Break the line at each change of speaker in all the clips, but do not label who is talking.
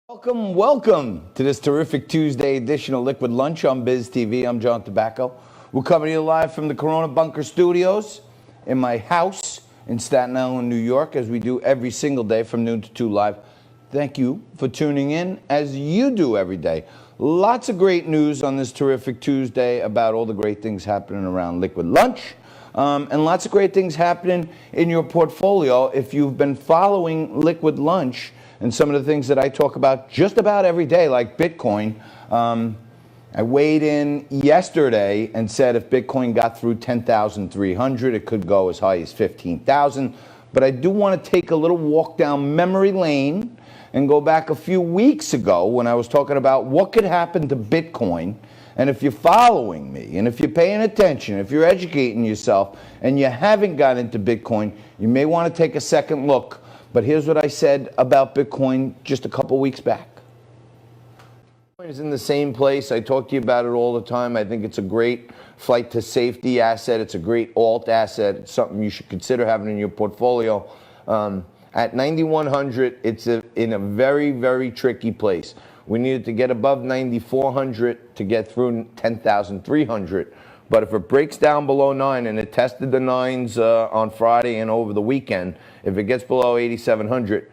Welcome to this terrific Tuesday edition of Liquid Lunch on Biz TV. I'm John Tobacco. We're coming to you live from the Corona Bunker Studios in my house in Staten Island, New York, as we do every single day from noon to 2 live. Thank you for tuning in, as you do every day. Lots of great news on this terrific Tuesday about all the great things happening around Liquid Lunch. And lots of great things happening in your portfolio if you've been following Liquid Lunch and some of the things that I talk about just about every day, like Bitcoin. I weighed in yesterday and said if Bitcoin got through 10,300, it could go as high as 15,000. But I do want to take a little walk down memory lane and go back a few weeks ago when I was talking about what could happen to Bitcoin. And if you're following me, and if you're paying attention, if you're educating yourself, and you haven't got into Bitcoin, you may want to take a second look. But here's what I said about Bitcoin just a couple weeks back. Bitcoin is in the same place. I talk to you about it all the time. I think it's a great flight to safety asset. It's a great alt asset. It's something you should consider having in your portfolio. At 9,100, it's in a very, very tricky place. We needed to get above 9,400 to get through 10,300. But if it breaks down below 9, and it tested the 9s on Friday and over the weekend, if it gets below 8,700,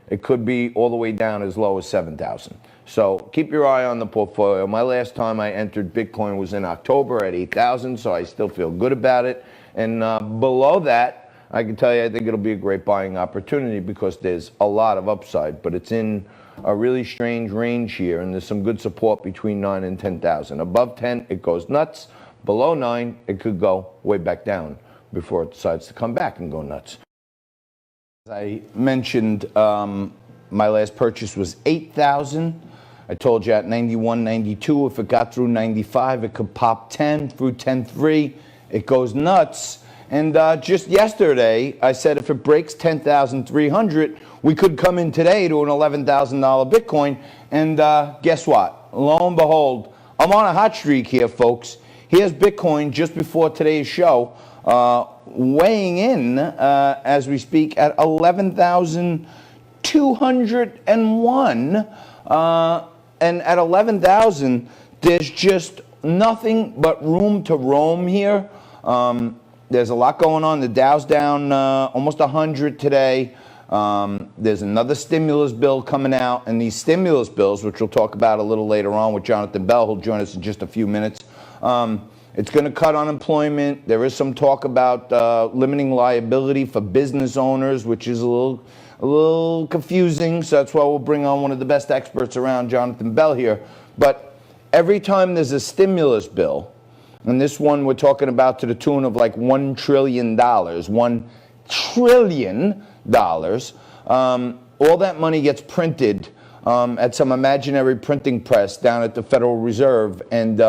it could be all the way down as low as 7,000. So keep your eye on the portfolio. My last time I entered Bitcoin was in October at 8,000, so I still feel good about it. And below that, I can tell you I think it'll be a great buying opportunity because there's a lot of upside, but it's in a really strange range here, and there's some good support between 9 and 10,000. Above 10, it goes nuts. Below 9, it could go way back down before it decides to come back and go nuts. As I mentioned, my last purchase was 8,000. I told you at 91, 92, if it got through 95, it could pop 10 through 10.3. It goes nuts. And just yesterday, I said if it breaks 10,300, we could come in today to an $11,000 Bitcoin. And guess what? Lo and behold, I'm on a hot streak here, folks. Here's Bitcoin just before today's show, weighing in as we speak at 11,201. And at 11,000, there's just nothing but room to roam here. There's a lot going on. The Dow's down almost 100 today. There's another stimulus bill coming out, and these stimulus bills, which we'll talk about a little later on with Jonathan Bell, who'll join us in just a few minutes, it's going to cut unemployment. There is some talk about limiting liability for business owners, which is a little confusing. So that's why we'll bring on one of the best experts around, Jonathan Bell, here. But every time there's a stimulus bill, and this one we're talking about to the tune of like $1 trillion, $1 trillion, all that money gets printed at some imaginary printing press down at the Federal Reserve, and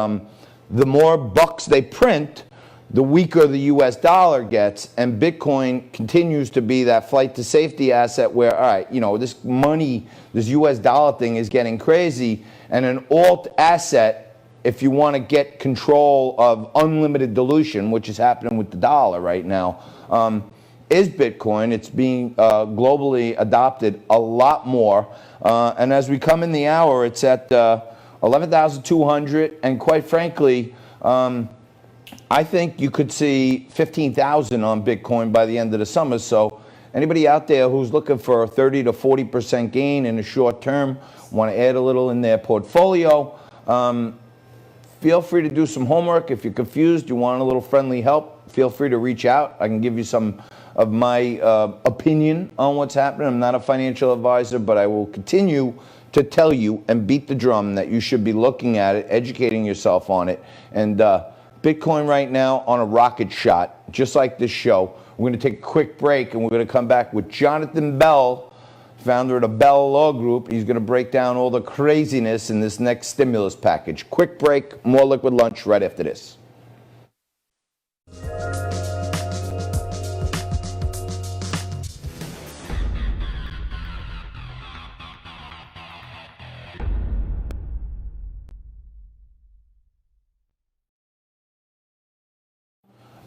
the more bucks they print, the weaker the U.S. dollar gets, and Bitcoin continues to be that flight to safety asset where, all right, you know, this money, this U.S. dollar thing is getting crazy, and an alt asset, if you want to get control of unlimited dilution, which is happening with the dollar right now, is Bitcoin. It's being globally adopted a lot more. And as we come in the hour, it's at 11,200. And quite frankly, I think you could see 15,000 on Bitcoin by the end of the summer. So anybody out there who's looking for a 30 to 40% gain in the short term, want to add a little in their portfolio, feel free to do some homework. If you're confused, you want a little friendly help, feel free to reach out. I can give you some of my opinion on what's happening. I'm not a financial advisor, but I will continue to tell you and beat the drum that you should be looking at it, educating yourself on it. And Bitcoin right now on a rocket shot, just like this show. We're going to take a quick break, and we're going to come back with Jonathan Bell, founder of the Bell Law Group. He's going to break down all the craziness in this next stimulus package. Quick break, more Liquid Lunch right after this.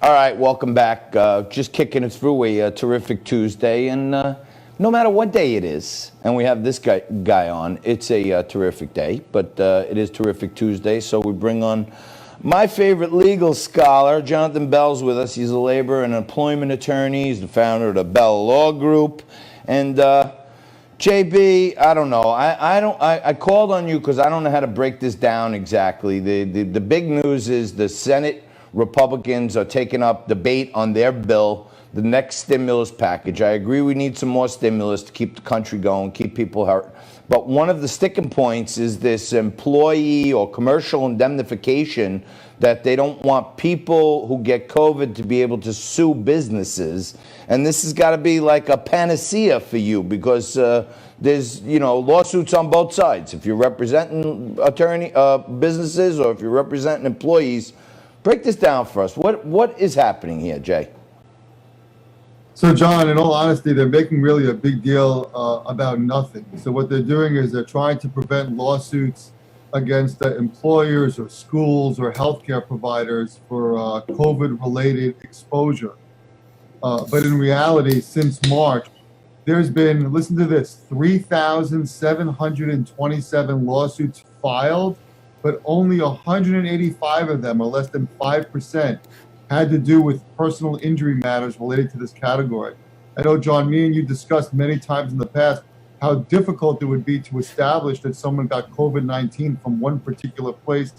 All right, welcome back. Just kicking it through a terrific Tuesday, and no matter what day it is, and we have this guy on, it's a terrific day, but it is Terrific Tuesday, so we bring on my favorite legal scholar. Jonathan Bell's with us. He's a labor and employment attorney. He's the founder of the Bell Law Group. And JB, I don't know. I called on you because I don't know how to break this down exactly. The big news is the Senate Republicans are taking up debate on their bill, the next stimulus package. I agree we need some more stimulus to keep the country going, keep people hurt. But one of the sticking points is this employee or commercial indemnification, that they don't want people who get COVID to be able to sue businesses. And this has got to be like a panacea for you, because there's, lawsuits on both sides. If you're representing businesses, or if you're representing employees. Break this down for us. What is happening here, Jay?
So, John, in all honesty, they're making really a big deal about nothing. So what they're doing is they're trying to prevent lawsuits against employers or schools or healthcare providers for COVID-related exposure. But in reality, since March, there's been, listen to this, 3,727 lawsuits filed, but only 185 of them, or less than 5%, had to do with personal injury matters related to this category. I know, John, me and you discussed many times in the past how difficult it would be to establish that someone got COVID-19 from one particular place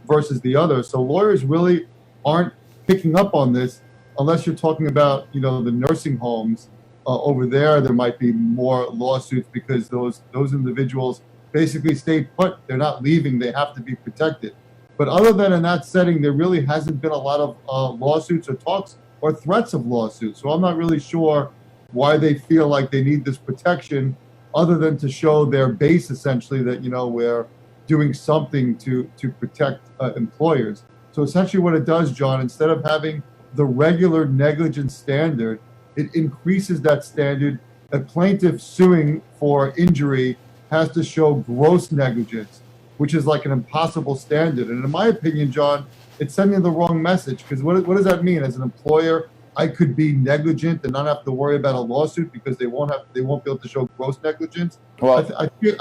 versus the other. So lawyers really aren't picking up on this, unless you're talking about, the nursing homes. Over there might be more lawsuits because those individuals basically stay put. They're not leaving. They have to be protected. But other than in that setting, there really hasn't been a lot of lawsuits or talks or threats of lawsuits. So I'm not really sure why they feel like they need this protection, other than to show their base, essentially, that, we're doing something to protect employers. So essentially what it does, John, instead of having the regular negligence standard, it increases that standard. A plaintiff suing for injury has to show gross negligence, which is like an impossible standard. And in my opinion, John, it's sending the wrong message, because what does that mean? As an employer, I could be negligent and not have to worry about a lawsuit because they won't be able to show gross negligence. Well, I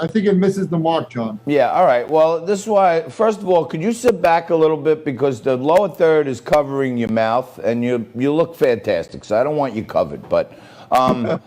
think it misses the mark, John.
Yeah, all right. Well, this is why, first of all, could you sit back a little bit, because the lower third is covering your mouth, and you look fantastic, so I don't want you covered. But the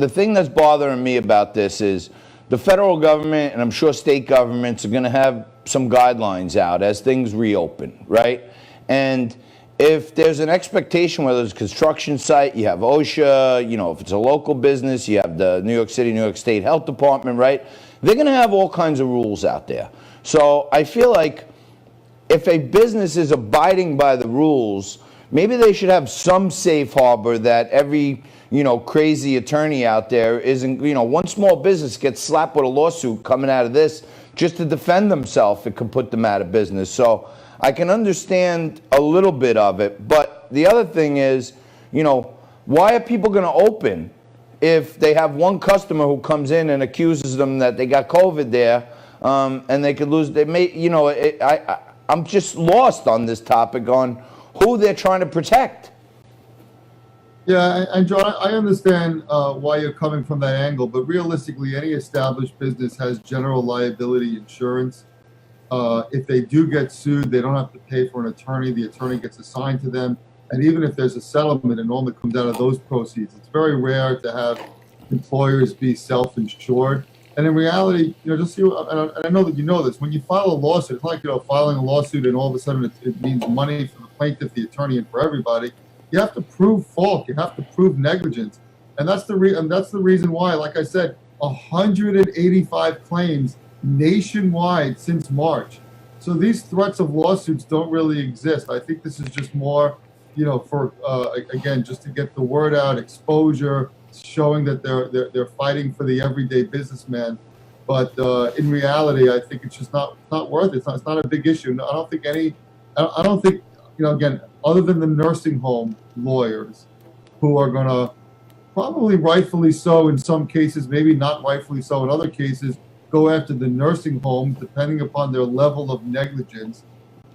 thing that's bothering me about this is the federal government, and I'm sure state governments, are going to have some guidelines out as things reopen, right? And if there's an expectation, whether it's a construction site, you have OSHA, if it's a local business, you have the New York City, New York State Health Department, right? They're going to have all kinds of rules out there. So I feel like if a business is abiding by the rules, maybe they should have some safe harbor that every crazy attorney out there isn't, one small business gets slapped with a lawsuit coming out of this just to defend themselves, it could put them out of business. So I can understand a little bit of it. But the other thing is, why are people going to open if they have one customer who comes in and accuses them that they got COVID there, and they could lose, I'm just lost on this topic on who they're trying to protect.
Yeah, and John, I understand why you're coming from that angle, but realistically, any established business has general liability insurance. If they do get sued, they don't have to pay for an attorney. The attorney gets assigned to them. And even if there's a settlement, it normally comes out of those proceeds. It's very rare to have employers be self-insured. And in reality, just and I know that you know this, when you file a lawsuit, it's like, filing a lawsuit and all of a sudden it means money for the plaintiff, the attorney, and for everybody. You have to prove fault. You have to prove negligence. And that's the reason why, like I said, 185 claims nationwide since March. So these threats of lawsuits don't really exist. I think this is just more, for again, just to get the word out, exposure, showing that they're fighting for the everyday businessman. But in reality, I think it's just not worth it. It's not a big issue. I don't think again, other than the nursing home lawyers, who are going to probably rightfully so in some cases, maybe not rightfully so in other cases, go after the nursing homes, depending upon their level of negligence,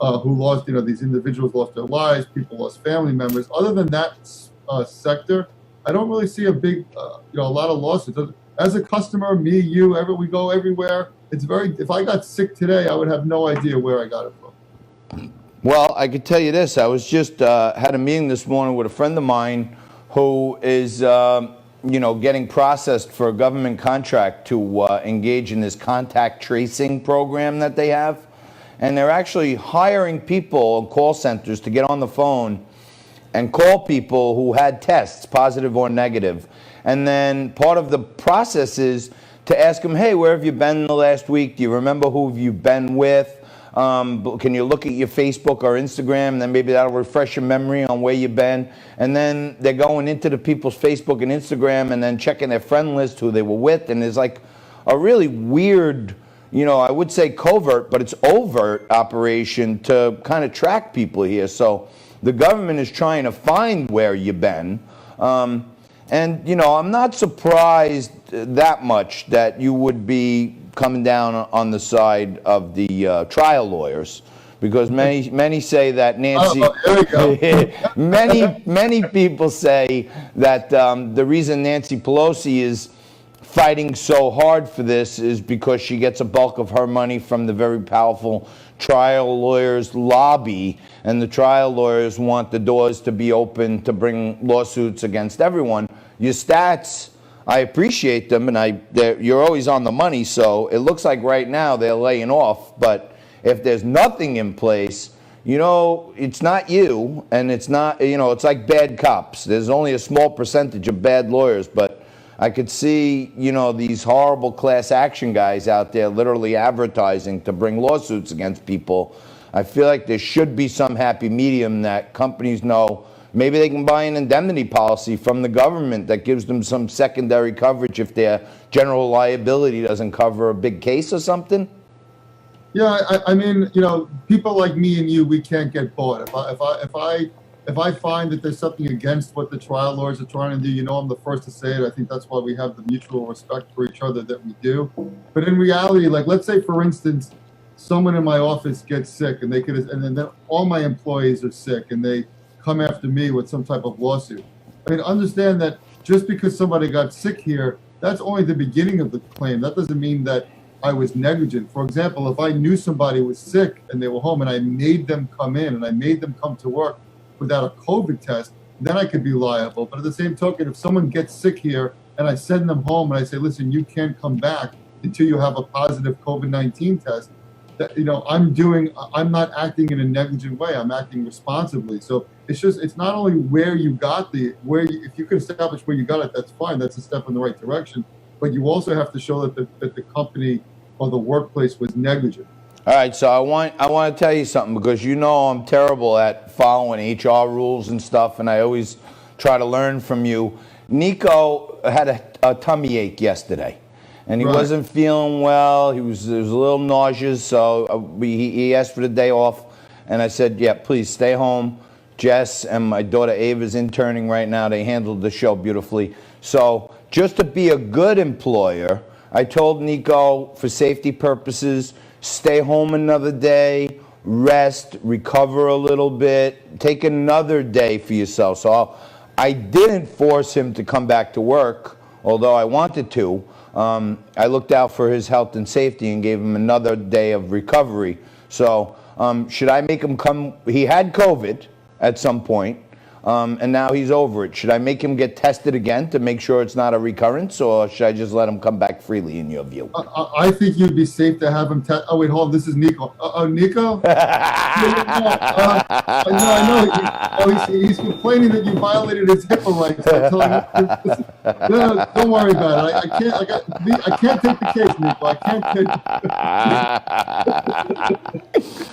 who lost, these individuals lost their lives, people lost family members. Other than that sector, I don't really see a big, a lot of lawsuits. As a customer, me, you, we go everywhere. It's if I got sick today, I would have no idea where I got it from.
Well, I could tell you this. I was just had a meeting this morning with a friend of mine who is, getting processed for a government contract to engage in this contact tracing program that they have. And they're actually hiring people in call centers to get on the phone and call people who had tests, positive or negative. And then part of the process is to ask them, hey, where have you been in the last week? Do you remember who you've been with? Can you look at your Facebook or Instagram? And then maybe that'll refresh your memory on where you've been. And then they're going into the people's Facebook and Instagram and then checking their friend list, who they were with. And there's like a really weird, I would say covert, but it's overt operation to kind of track people here. So the government is trying to find where you've been. And, I'm not surprised that much that you would be coming down on the side of the trial lawyers, because many say that Nancy, many people say that the reason Nancy Pelosi is fighting so hard for this is because she gets a bulk of her money from the very powerful trial lawyers lobby, and the trial lawyers want the doors to be open to bring lawsuits against everyone. Your stats, I appreciate them, and you're always on the money, so it looks like right now they're laying off, but if there's nothing in place, it's not you, and it's not, it's like bad cops. There's only a small percentage of bad lawyers, but I could see, these horrible class action guys out there literally advertising to bring lawsuits against people. I feel like there should be some happy medium that companies know maybe they can buy an indemnity policy from the government that gives them some secondary coverage if their general liability doesn't cover a big case or something.
Yeah, I mean, people like me and you, we can't get bought. If I find that there's something against what the trial lawyers are trying to do, I'm the first to say it. I think that's why we have the mutual respect for each other that we do. But in reality, like, let's say, for instance, someone in my office gets sick, and then all my employees are sick, and they come after me with some type of lawsuit. I mean, understand that just because somebody got sick here, that's only the beginning of the claim. That doesn't mean that I was negligent. For example, if I knew somebody was sick and they were home and I made them come in and I made them come to work without a COVID test, then I could be liable. But at the same token, if someone gets sick here and I send them home and I say, listen, you can't come back until you have a positive COVID-19 test, that, I'm not acting in a negligent way. I'm acting responsibly. So it's not only where you got if you can establish where you got it, that's fine. That's a step in the right direction. But you also have to show that the company or the workplace was negligent.
All right, so I want to tell you something, because I'm terrible at following HR rules and stuff, and I always try to learn from you. Nico had a tummy ache yesterday, and he wasn't feeling well. He was a little nauseous, so he asked for the day off, and I said, yeah, please stay home. Jess and my daughter Ava's interning right now. They handled the show beautifully. So just to be a good employer, I told Nico, for safety purposes, stay home another day, rest, recover a little bit, take another day for yourself. So I didn't force him to come back to work, although I wanted to. I looked out for his health and safety and gave him another day of recovery. So should I make him come? He had COVID at some point, and now he's over it. Should I make him get tested again to make sure it's not a recurrence, or should I just let him come back freely, in your view?
I think you'd be safe to have him test. Oh, wait, hold on. This is Nico. Nico? I know. He's complaining that you violated his HIPAA rights. I told him, no, don't worry about it. I can't take the case, Nico. I can't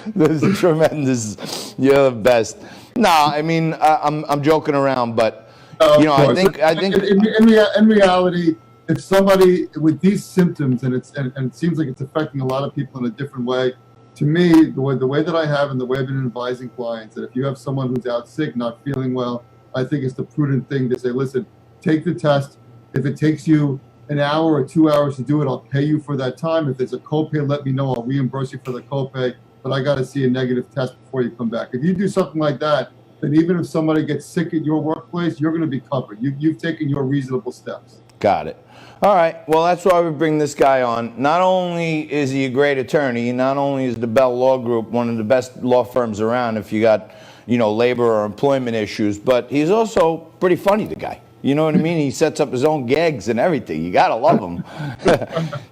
take
This is tremendous. You're the best. No, I mean, I'm joking around, but I think
in reality, if somebody with these symptoms and it seems like it's affecting a lot of people in a different way, to me, the way that I have and the way I've been advising clients, that if you have someone who's out sick, not feeling well, I think it's the prudent thing to say, listen, take the test. If it takes you an hour or 2 hours to do it, I'll pay you for that time. If there's a copay, let me know. I'll reimburse you for the copay. But I got to see a negative test before you come back. If you do something like that, then even if somebody gets sick at your workplace, you're going to be covered. You've taken your reasonable steps.
Got it. All right. Well, that's why we bring this guy on. Not only is he a great attorney, not only is the Bell Law Group one of the best law firms around if you got, labor or employment issues, but he's also pretty funny, the guy. You know what I mean? He sets up his own gags and everything. You got to love him.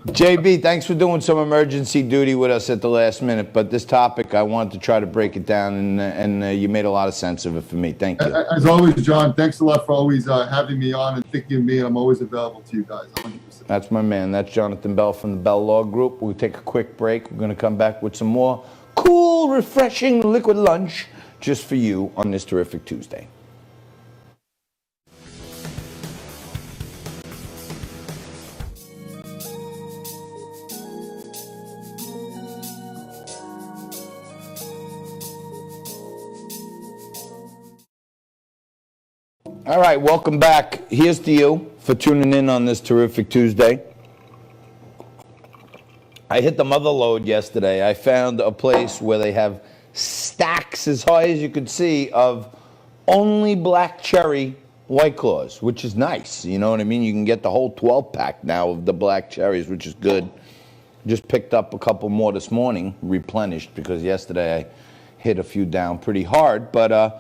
JB, thanks for doing some emergency duty with us at the last minute. But this topic, I wanted to try to break it down, and you made a lot of sense of it for me. Thank you.
As always, John, thanks a lot for always having me on and thinking of me. I'm always available to you guys, 100%.
That's my man. That's Jonathan Bell from the Bell Law Group. We'll take a quick break. We're going to come back with some more cool, refreshing liquid lunch just for you on this terrific Tuesday. All right, welcome back. Here's to you for tuning in on this terrific Tuesday. I hit the mother lode yesterday. I found a place where they have stacks as high as you could see of only black cherry White Claws, which is nice. You know what I mean? You can get the whole 12-pack now of the black cherries, which is good. Just picked up a couple more this morning, replenished, because yesterday I hit a few down pretty hard. But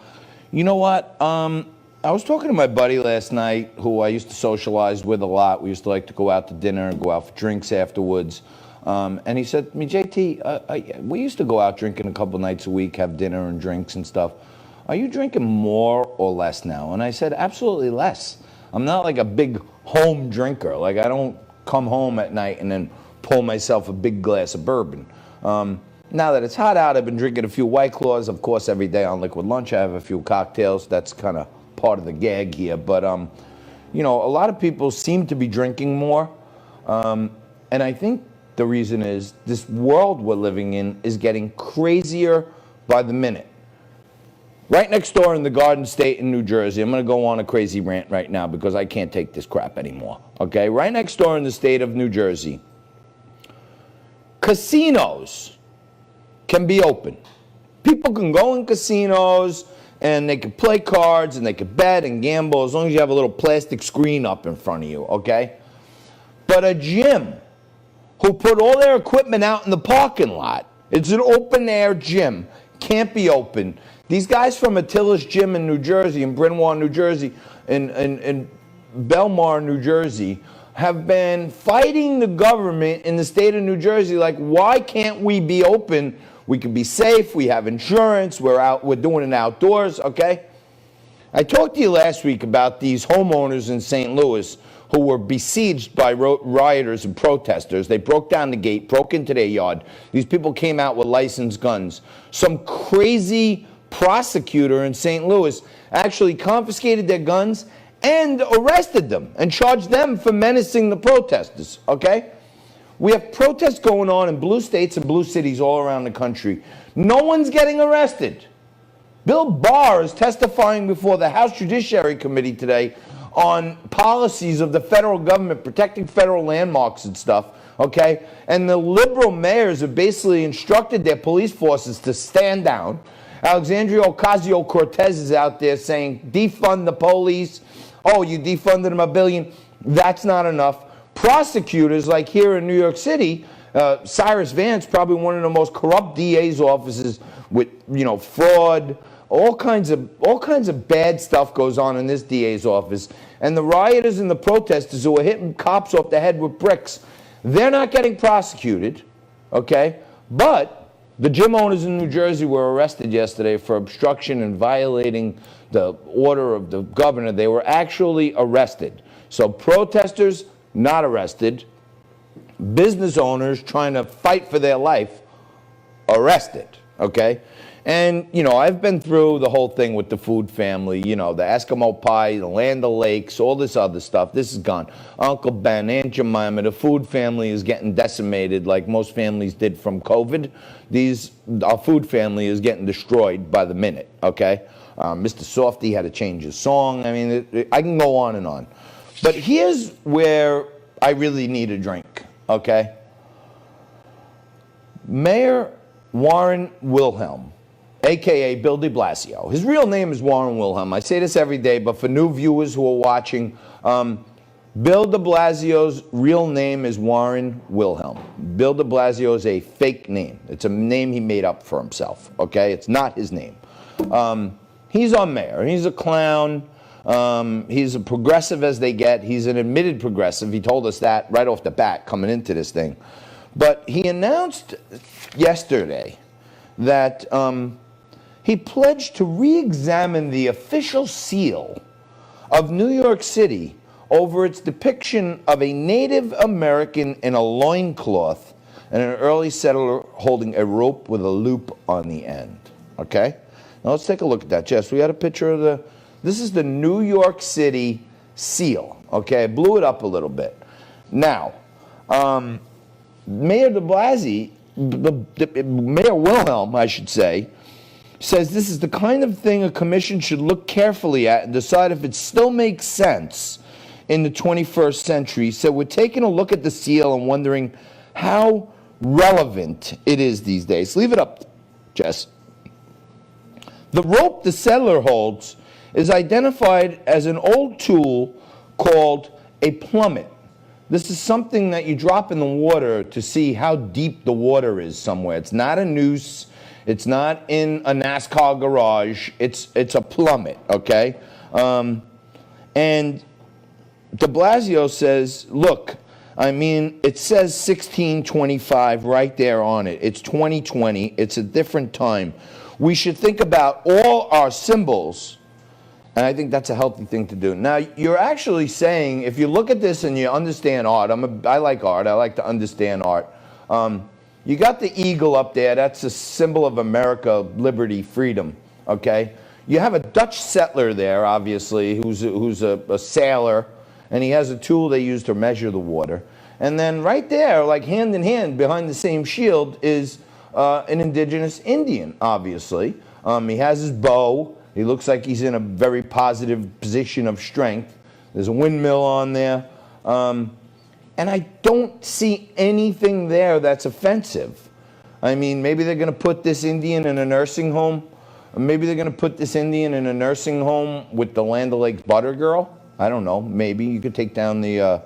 you know what? I was talking to my buddy last night, who I used to socialize with a lot. We used to like to go out to dinner and go out for drinks afterwards. And he said to me, JT, we used to go out drinking a couple nights a week, have dinner and drinks and stuff. Are you drinking more or less now? And I said, absolutely less. I'm not like a big home drinker. Like, I don't come home at night and then pour myself a big glass of bourbon. Now that it's hot out, I've been drinking a few White Claws. Of course, every day on Liquid Lunch, I have a few cocktails. That's kind of part of the gag here. But, a lot of people seem to be drinking more. And I think the reason is this world we're living in is getting crazier by the minute. Right next door in the Garden State in New Jersey, I'm going to go on a crazy rant right now because I can't take this crap anymore. Okay? Right next door in the state of New Jersey, casinos can be open. People can go in casinos and they can play cards and they can bet and gamble as long as you have a little plastic screen up in front of you, okay? But a gym who put all their equipment out in the parking lot, it's an open air gym, can't be open. These guys from Attila's Gym in New Jersey, in Bryn Mawr, New Jersey, in Belmar, New Jersey, have been fighting the government in the state of New Jersey, like, why can't we be open? We can be safe, we have insurance, we're doing it outdoors, okay? I talked to you last week about these homeowners in St. Louis who were besieged by rioters and protesters. They broke down the gate, broke into their yard. These people came out with licensed guns. Some crazy prosecutor in St. Louis actually confiscated their guns and arrested them and charged them for menacing the protesters, okay? We have protests going on in blue states and blue cities all around the country. No one's getting arrested. Bill Barr is testifying before the House Judiciary Committee today on policies of the federal government protecting federal landmarks and stuff, okay? And the liberal mayors have basically instructed their police forces to stand down. Alexandria Ocasio-Cortez is out there saying, defund the police. Oh, you defunded them $1 billion. That's not enough. Prosecutors, like here in New York City, Cyrus Vance, probably one of the most corrupt DA's offices with, fraud, all kinds of bad stuff goes on in this DA's office. And the rioters and the protesters who are hitting cops off the head with bricks, they're not getting prosecuted, okay? But the gym owners in New Jersey were arrested yesterday for obstruction and violating the order of the governor. They were actually arrested. So protesters, not arrested. Business owners trying to fight for their life, arrested, okay? And, I've been through the whole thing with the food family, the Eskimo pie, the Land O'Lakes, all this other stuff. This is gone. Uncle Ben, Aunt Jemima, the food family is getting decimated like most families did from COVID. Our food family is getting destroyed by the minute, okay? Mr. Softy had to change his song. I mean, I can go on and on. But here's where I really need a drink, okay? Mayor Warren Wilhelm a.k.a. Bill de Blasio. His real name is Warren Wilhelm. I say this every day, but for new viewers who are watching, Bill de Blasio's real name is Warren Wilhelm. Bill de Blasio is a fake name. It's a name he made up for himself, okay? It's not his name. He's our mayor. He's a clown. He's a progressive as they get. He's an admitted progressive. He told us that right off the bat coming into this thing. But he announced yesterday that he pledged to re-examine the official seal of New York City over its depiction of a Native American in a loincloth and an early settler holding a rope with a loop on the end. Okay? Now let's take a look at that. Jess, we got a picture of this is the New York City seal. Okay, I blew it up a little bit. Now, Mayor de Blasio, Mayor Wilhelm, I should say, says this is the kind of thing a commission should look carefully at and decide if it still makes sense in the 21st century. So we're taking a look at the seal and wondering how relevant it is these days. Leave it up, Jess. The rope the settler holds is identified as an old tool called a plummet. This is something that you drop in the water to see how deep the water is somewhere. It's not a noose. It's not in a NASCAR garage. It's a plummet, okay? And de Blasio says, look, I mean, it says 1625 right there on it. It's 2020. It's a different time. We should think about all our symbols, and I think that's a healthy thing to do. Now, you're actually saying, if you look at this and you understand art, I like art. I like to understand art. You got the eagle up there. That's a symbol of America, liberty, freedom, okay? You have a Dutch settler there, obviously, who's a sailor, and he has a tool they use to measure the water. And then right there, like hand in hand, behind the same shield, is an indigenous Indian, obviously. He has his bow. He looks like he's in a very positive position of strength. There's a windmill on there. And I don't see anything there that's offensive. I mean, maybe they're going to put this Indian in a nursing home. Or maybe they're going to put this Indian in a nursing home with the Land O'Lakes Butter Girl. I don't know. Maybe you could take down the... all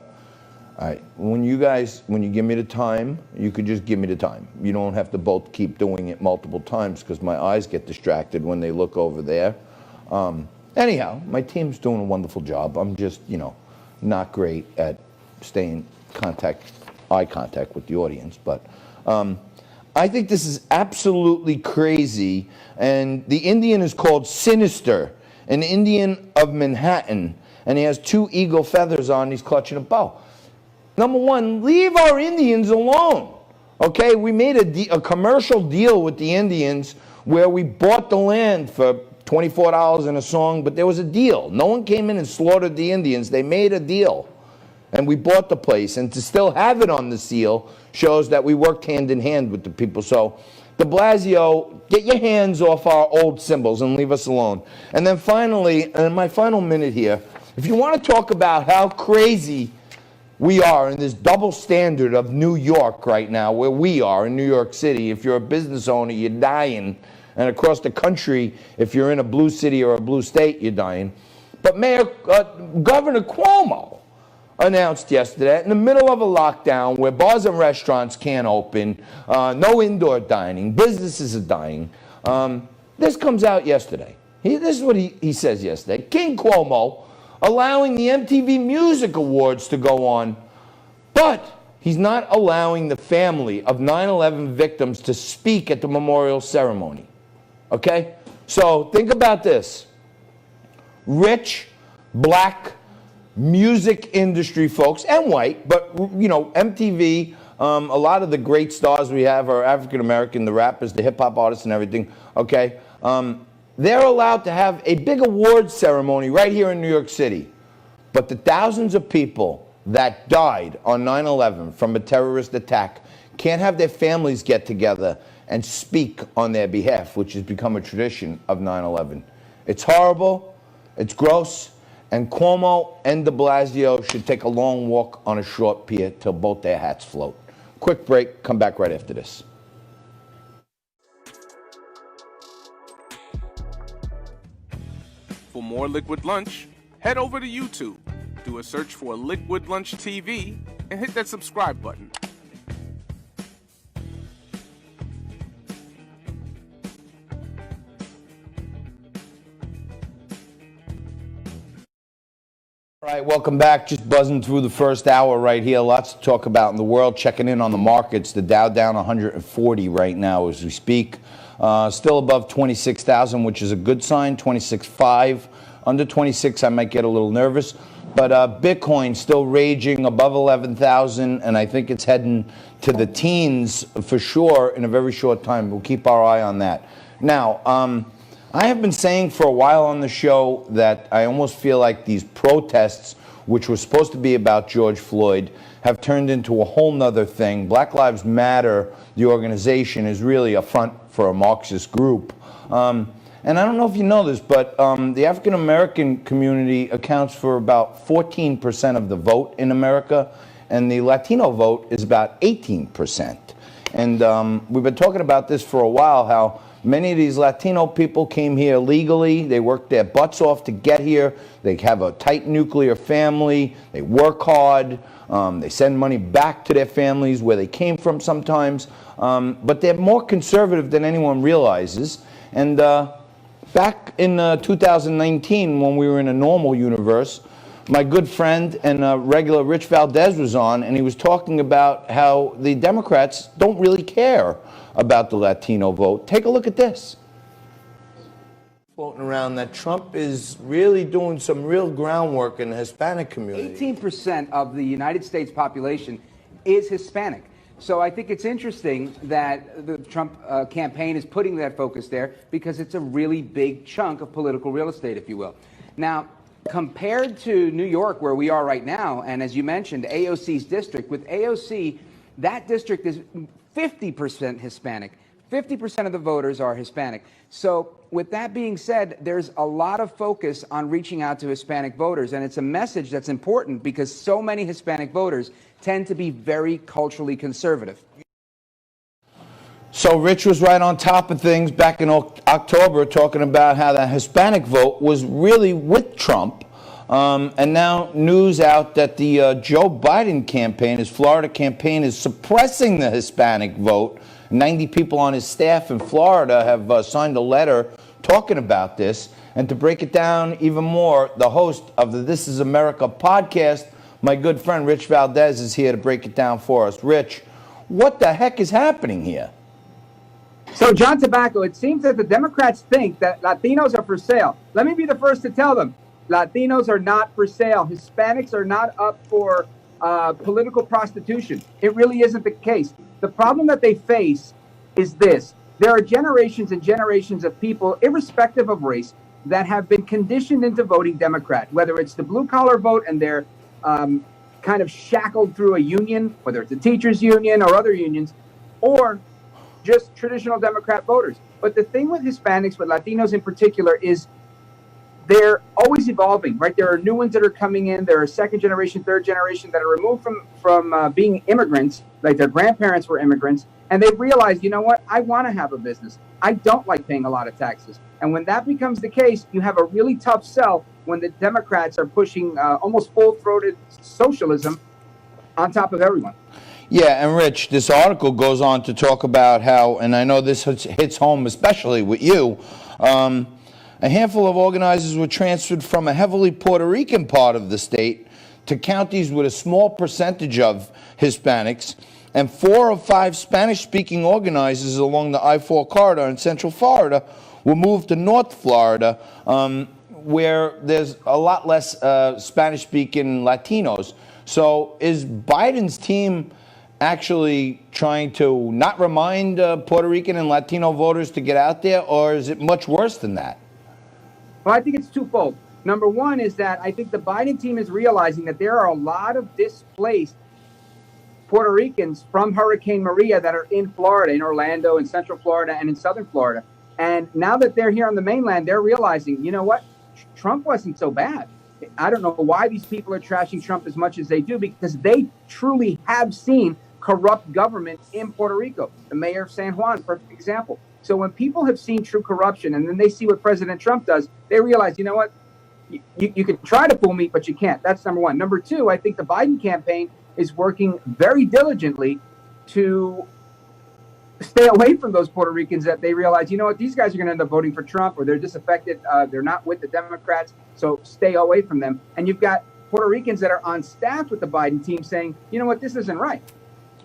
right. When you give me the time, you could just give me the time. You don't have to both keep doing it multiple times because my eyes get distracted when they look over there. Anyhow, my team's doing a wonderful job. I'm just, not great at staying eye contact with the audience. But I think this is absolutely crazy. And the Indian is called Sinister, an Indian of Manhattan. And he has 2 eagle feathers on. He's clutching a bow. Number one, leave our Indians alone. Okay, we made a commercial deal with the Indians where we bought the land for $24 in a song, but there was a deal. No one came in and slaughtered the Indians. They made a deal. And we bought the place. And to still have it on the seal shows that we worked hand in hand with the people. So, de Blasio, get your hands off our old symbols and leave us alone. And then finally, in my final minute here, if you want to talk about how crazy we are in this double standard of New York right now, where we are in New York City, if you're a business owner, you're dying. And across the country, if you're in a blue city or a blue state, you're dying. But Governor Cuomo announced yesterday, in the middle of a lockdown where bars and restaurants can't open, no indoor dining, businesses are dying. This comes out yesterday. This is what he says yesterday. King Cuomo allowing the MTV Music Awards to go on, but he's not allowing the family of 9/11 victims to speak at the memorial ceremony. Okay? So think about this. Rich, black, music industry folks, and white, but MTV, a lot of the great stars we have are African American, the rappers, the hip hop artists and everything, okay? They're allowed to have a big awards ceremony right here in New York City. But the thousands of people that died on 9/11 from a terrorist attack can't have their families get together and speak on their behalf, which has become a tradition of 9/11. It's horrible, it's gross, and Cuomo and de Blasio should take a long walk on a short pier till both their hats float. Quick break, come back right after this.
more Liquid Lunch, head over to YouTube, do a search for Liquid Lunch TV, and hit that subscribe button.
All right, welcome back. Just buzzing through the first hour right here. Lots to talk about in the world. Checking in on the markets. The Dow down 140 right now as we speak. Still above 26,000, which is a good sign. 26.5. Under 26, I might get a little nervous. But Bitcoin still raging above 11,000, and I think it's heading to the teens for sure in a very short time. We'll keep our eye on that. Now, I have been saying for a while on the show that I almost feel like these protests, which were supposed to be about George Floyd, have turned into a whole nother thing. Black Lives Matter, the organization, is really a front for a Marxist group. And I don't know if you know this, but the African American community accounts for about 14% of the vote in America, and the Latino vote is about 18%. And we've been talking about this for a while, how many of these Latino people came here legally. They worked their butts off to get here. They have a tight nuclear family. They work hard. They send money back to their families where they came from sometimes. But they're more conservative than anyone realizes. And back in 2019, when we were in a normal universe, my good friend and regular Rich Valdez was on, and he was talking about how the Democrats don't really care about the Latino vote. Take a look at this. Floating around that Trump is really doing some real groundwork in the Hispanic community.
18% of the United States population is Hispanic. So I think it's interesting that the Trump campaign is putting that focus there because it's a really big chunk of political real estate, if you will. Now, compared to New York, where we are right now, and as you mentioned, AOC's district, with AOC, that district is 50% Hispanic. 50% of the voters are Hispanic. So with that being said, there's a lot of focus on reaching out to Hispanic voters, and it's a message that's important because so many Hispanic voters tend to be very culturally conservative.
So Rich was right on top of things back in October, talking about how the Hispanic vote was really with Trump. And now news out that the Joe Biden campaign, his Florida campaign, is suppressing the Hispanic vote. 90 people on his staff in Florida have signed a letter talking about this. And to break it down even more, the host of the This Is America podcast, my good friend Rich Valdez, is here to break it down for us. Rich, what the heck is happening here?
So, John Tobacco, it seems that the Democrats think that Latinos are for sale. Let me be the first to tell them, Latinos are not for sale. Hispanics are not up for political prostitution. It really isn't the case. The problem that they face is this. There are generations and generations of people, irrespective of race, that have been conditioned into voting Democrat, whether it's the blue-collar vote and they're kind of shackled through a union, whether it's a teachers union or other unions, or just traditional Democrat voters. But the thing with Hispanics, with Latinos in particular, is they're always evolving, right? There are new ones that are coming in. There are second generation, third generation that are removed from being immigrants, like their grandparents were immigrants, and they realize, you know what, I want to have a business. I don't like paying a lot of taxes. And when that becomes the case, you have a really tough sell when the Democrats are pushing almost full-throated socialism on top of everyone.
Yeah, and Rich, this article goes on to talk about how, and I know this hits home especially with you, a handful of organizers were transferred from a heavily Puerto Rican part of the state to counties with a small percentage of Hispanics, and 4 of 5 Spanish-speaking organizers along the I-4 corridor in Central Florida were moved to North Florida, where there's a lot less Spanish-speaking Latinos. So is Biden's team actually trying to not remind Puerto Rican and Latino voters to get out there, or is it much worse than that?
Well, I think it's twofold. Number one is that I think the Biden team is realizing that there are a lot of displaced Puerto Ricans from Hurricane Maria that are in Florida, in Orlando, in Central Florida, and in Southern Florida. And now that they're here on the mainland, they're realizing, you know what? Trump wasn't so bad. I don't know why these people are trashing Trump as much as they do, because they truly have seen corrupt government in Puerto Rico. The mayor of San Juan, perfect example. So when people have seen true corruption and then they see what President Trump does, they realize, you know what? you can try to fool me, but you can't. That's number one. Number two, I think the Biden campaign is working very diligently to stay away from those Puerto Ricans that they realize, you know what, these guys are going to end up voting for Trump, or they're disaffected. They're not with the Democrats. So stay away from them. And you've got Puerto Ricans that are on staff with the Biden team saying, you know what, this isn't right.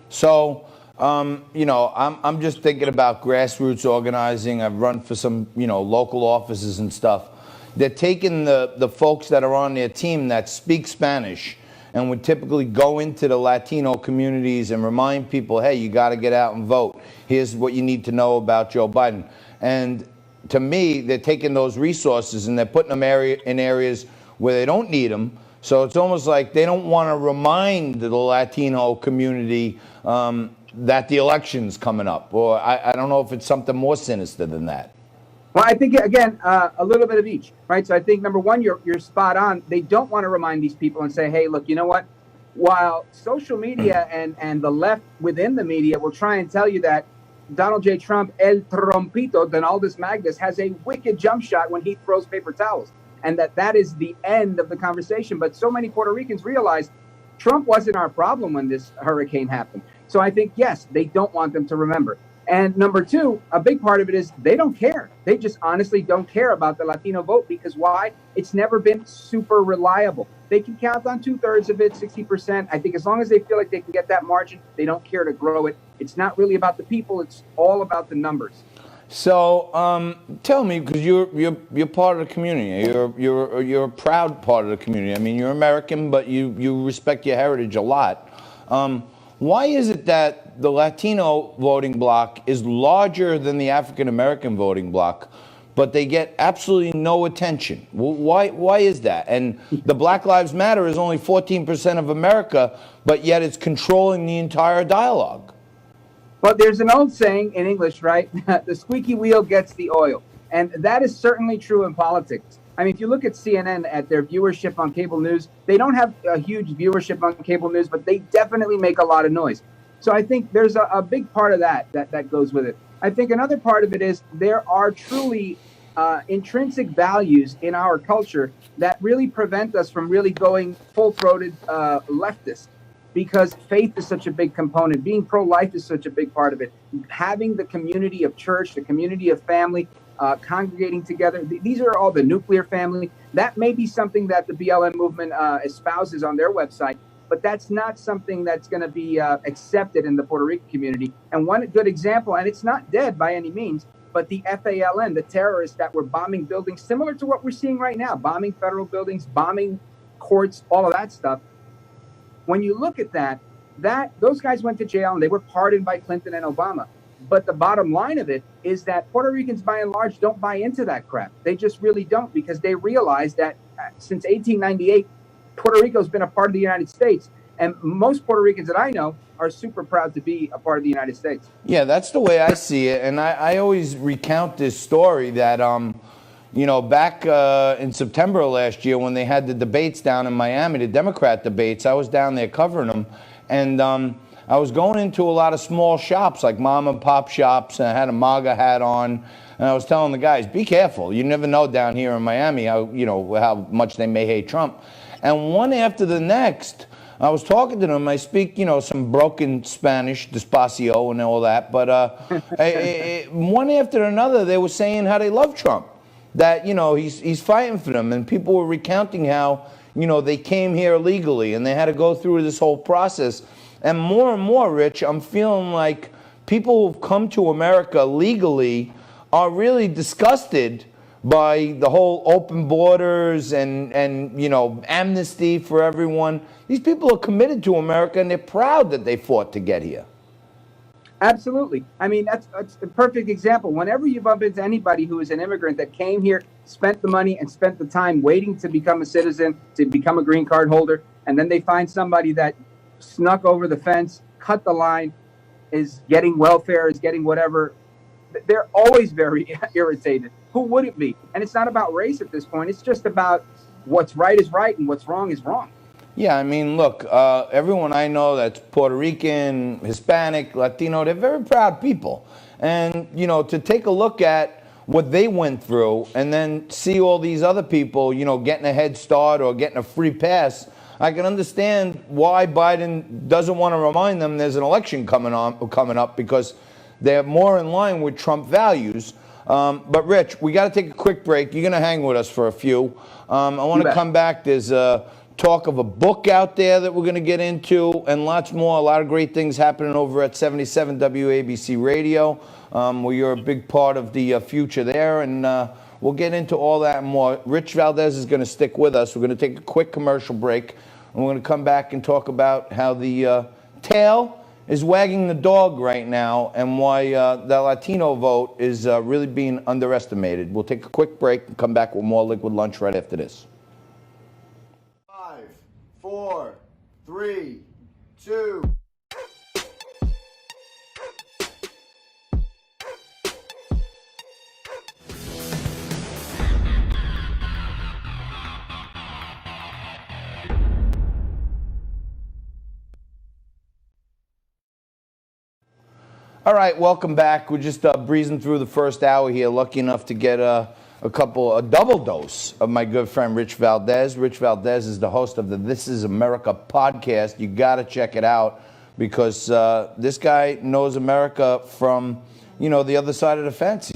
So, I'm just thinking about grassroots organizing. I've run for some, local offices and stuff. They're taking the folks that are on their team that speak Spanish and would typically go into the Latino communities and remind people, hey, you got to get out and vote. Here's what you need to know about Joe Biden. And to me, they're taking those resources and they're putting them in areas where they don't need them. So it's almost like they don't want to remind the Latino community that the election's coming up. Or I don't know if it's something more sinister than that.
Well, I think, again, a little bit of each, right? So I think, number one, you're spot on. They don't want to remind these people and say, hey, look, you know what? While social media and the left within the media will try and tell you that Donald J. Trump, El Trompito, Donaldus Magnus, has a wicked jump shot when he throws paper towels, and that is the end of the conversation. But so many Puerto Ricans realize Trump wasn't our problem when this hurricane happened. So I think, yes, they don't want them to remember. And number two, a big part of it is they don't care. They just honestly don't care about the Latino vote because why? It's never been super reliable. They can count on 2/3 of it, 60%. I think as long as they feel like they can get that margin, they don't care to grow it. It's not really about the people. It's all about the numbers.
So tell me, because you're part of the community. You're a proud part of the community. I mean, you're American, but you respect your heritage a lot. Why is it that the Latino voting bloc is larger than the African American voting bloc, but they get absolutely no attention? Why is that? And the Black Lives Matter is only 14% of America, but yet it's controlling the entire dialogue.
Well, there's an old saying in English, right? The squeaky wheel gets the oil. And that is certainly true in politics. I mean, if you look at CNN, at their viewership on cable news, they don't have a huge viewership on cable news, but they definitely make a lot of noise. So I think there's a big part of that goes with it. I think another part of it is there are truly intrinsic values in our culture that really prevent us from really going full-throated leftist, because faith is such a big component. Being pro-life is such a big part of it. Having the community of church, the community of family, congregating together. These are all the nuclear family. That may be something that the BLM movement espouses on their website, but that's not something that's going to be accepted in the Puerto Rican community. And one good example, and it's not dead by any means, but the FALN, the terrorists that were bombing buildings, similar to what we're seeing right now, bombing federal buildings, bombing courts, all of that stuff. When you look at that those guys went to jail and they were pardoned by Clinton and Obama. But the bottom line of it is that Puerto Ricans, by and large, don't buy into that crap. They just really don't, because they realize that since 1898, Puerto Rico's been a part of the United States. And most Puerto Ricans that I know are super proud to be a part of the United States.
Yeah, that's the way I see it. And I always recount this story that, back in September of last year when they had the debates down in Miami, the Democrat debates, I was down there covering them. And I was going into a lot of small shops, like mom and pop shops, and I had a MAGA hat on. And I was telling the guys, be careful. You never know down here in Miami how much they may hate Trump. And one after the next, I was talking to them. I speak, some broken Spanish, despacio and all that. But one after another, they were saying how they love Trump, that, he's fighting for them. And people were recounting how, they came here illegally and they had to go through this whole process. And more, Rich, I'm feeling like people who've come to America legally are really disgusted by the whole open borders and amnesty for everyone. These people are committed to America and they're proud that they fought to get here.
Absolutely. I mean, that's a perfect example. Whenever you bump into anybody who is an immigrant that came here, spent the money and spent the time waiting to become a citizen, to become a green card holder, and then they find somebody that snuck over the fence, cut the line, is getting welfare, is getting whatever, they're always very irritated. Who wouldn't be? And it's not about race at this point. It's just about what's right is right and what's wrong is wrong.
Yeah, I mean, look, everyone I know that's Puerto Rican, Hispanic, Latino, they're very proud people. And, to take a look at what they went through, and then see all these other people, you know, getting a head start or getting a free pass, I can understand why Biden doesn't want to remind them there's an election coming up, because they're more in line with Trump values. But Rich, we got to take a quick break. You're going to hang with us for a few. I want to come back. There's talk of a book out there that we're going to get into, and lots more. A lot of great things happening over at 77 WABC Radio, where you're a big part of the future there, and we'll get into all that and more. Rich Valdez is going to stick with us. We're going to take a quick commercial break, and we're going to come back and talk about how the tail is wagging the dog right now, and why the Latino vote is really being underestimated. We'll take a quick break and come back with more Liquid Lunch right after this.
5, 4, 3, 2.
All right, welcome back. We're just breezing through the first hour here. Lucky enough to get a double dose of my good friend Rich Valdez. Rich Valdez is the host of the This Is America podcast. You got to check it out, because this guy knows America from, you know, the other side of the fence.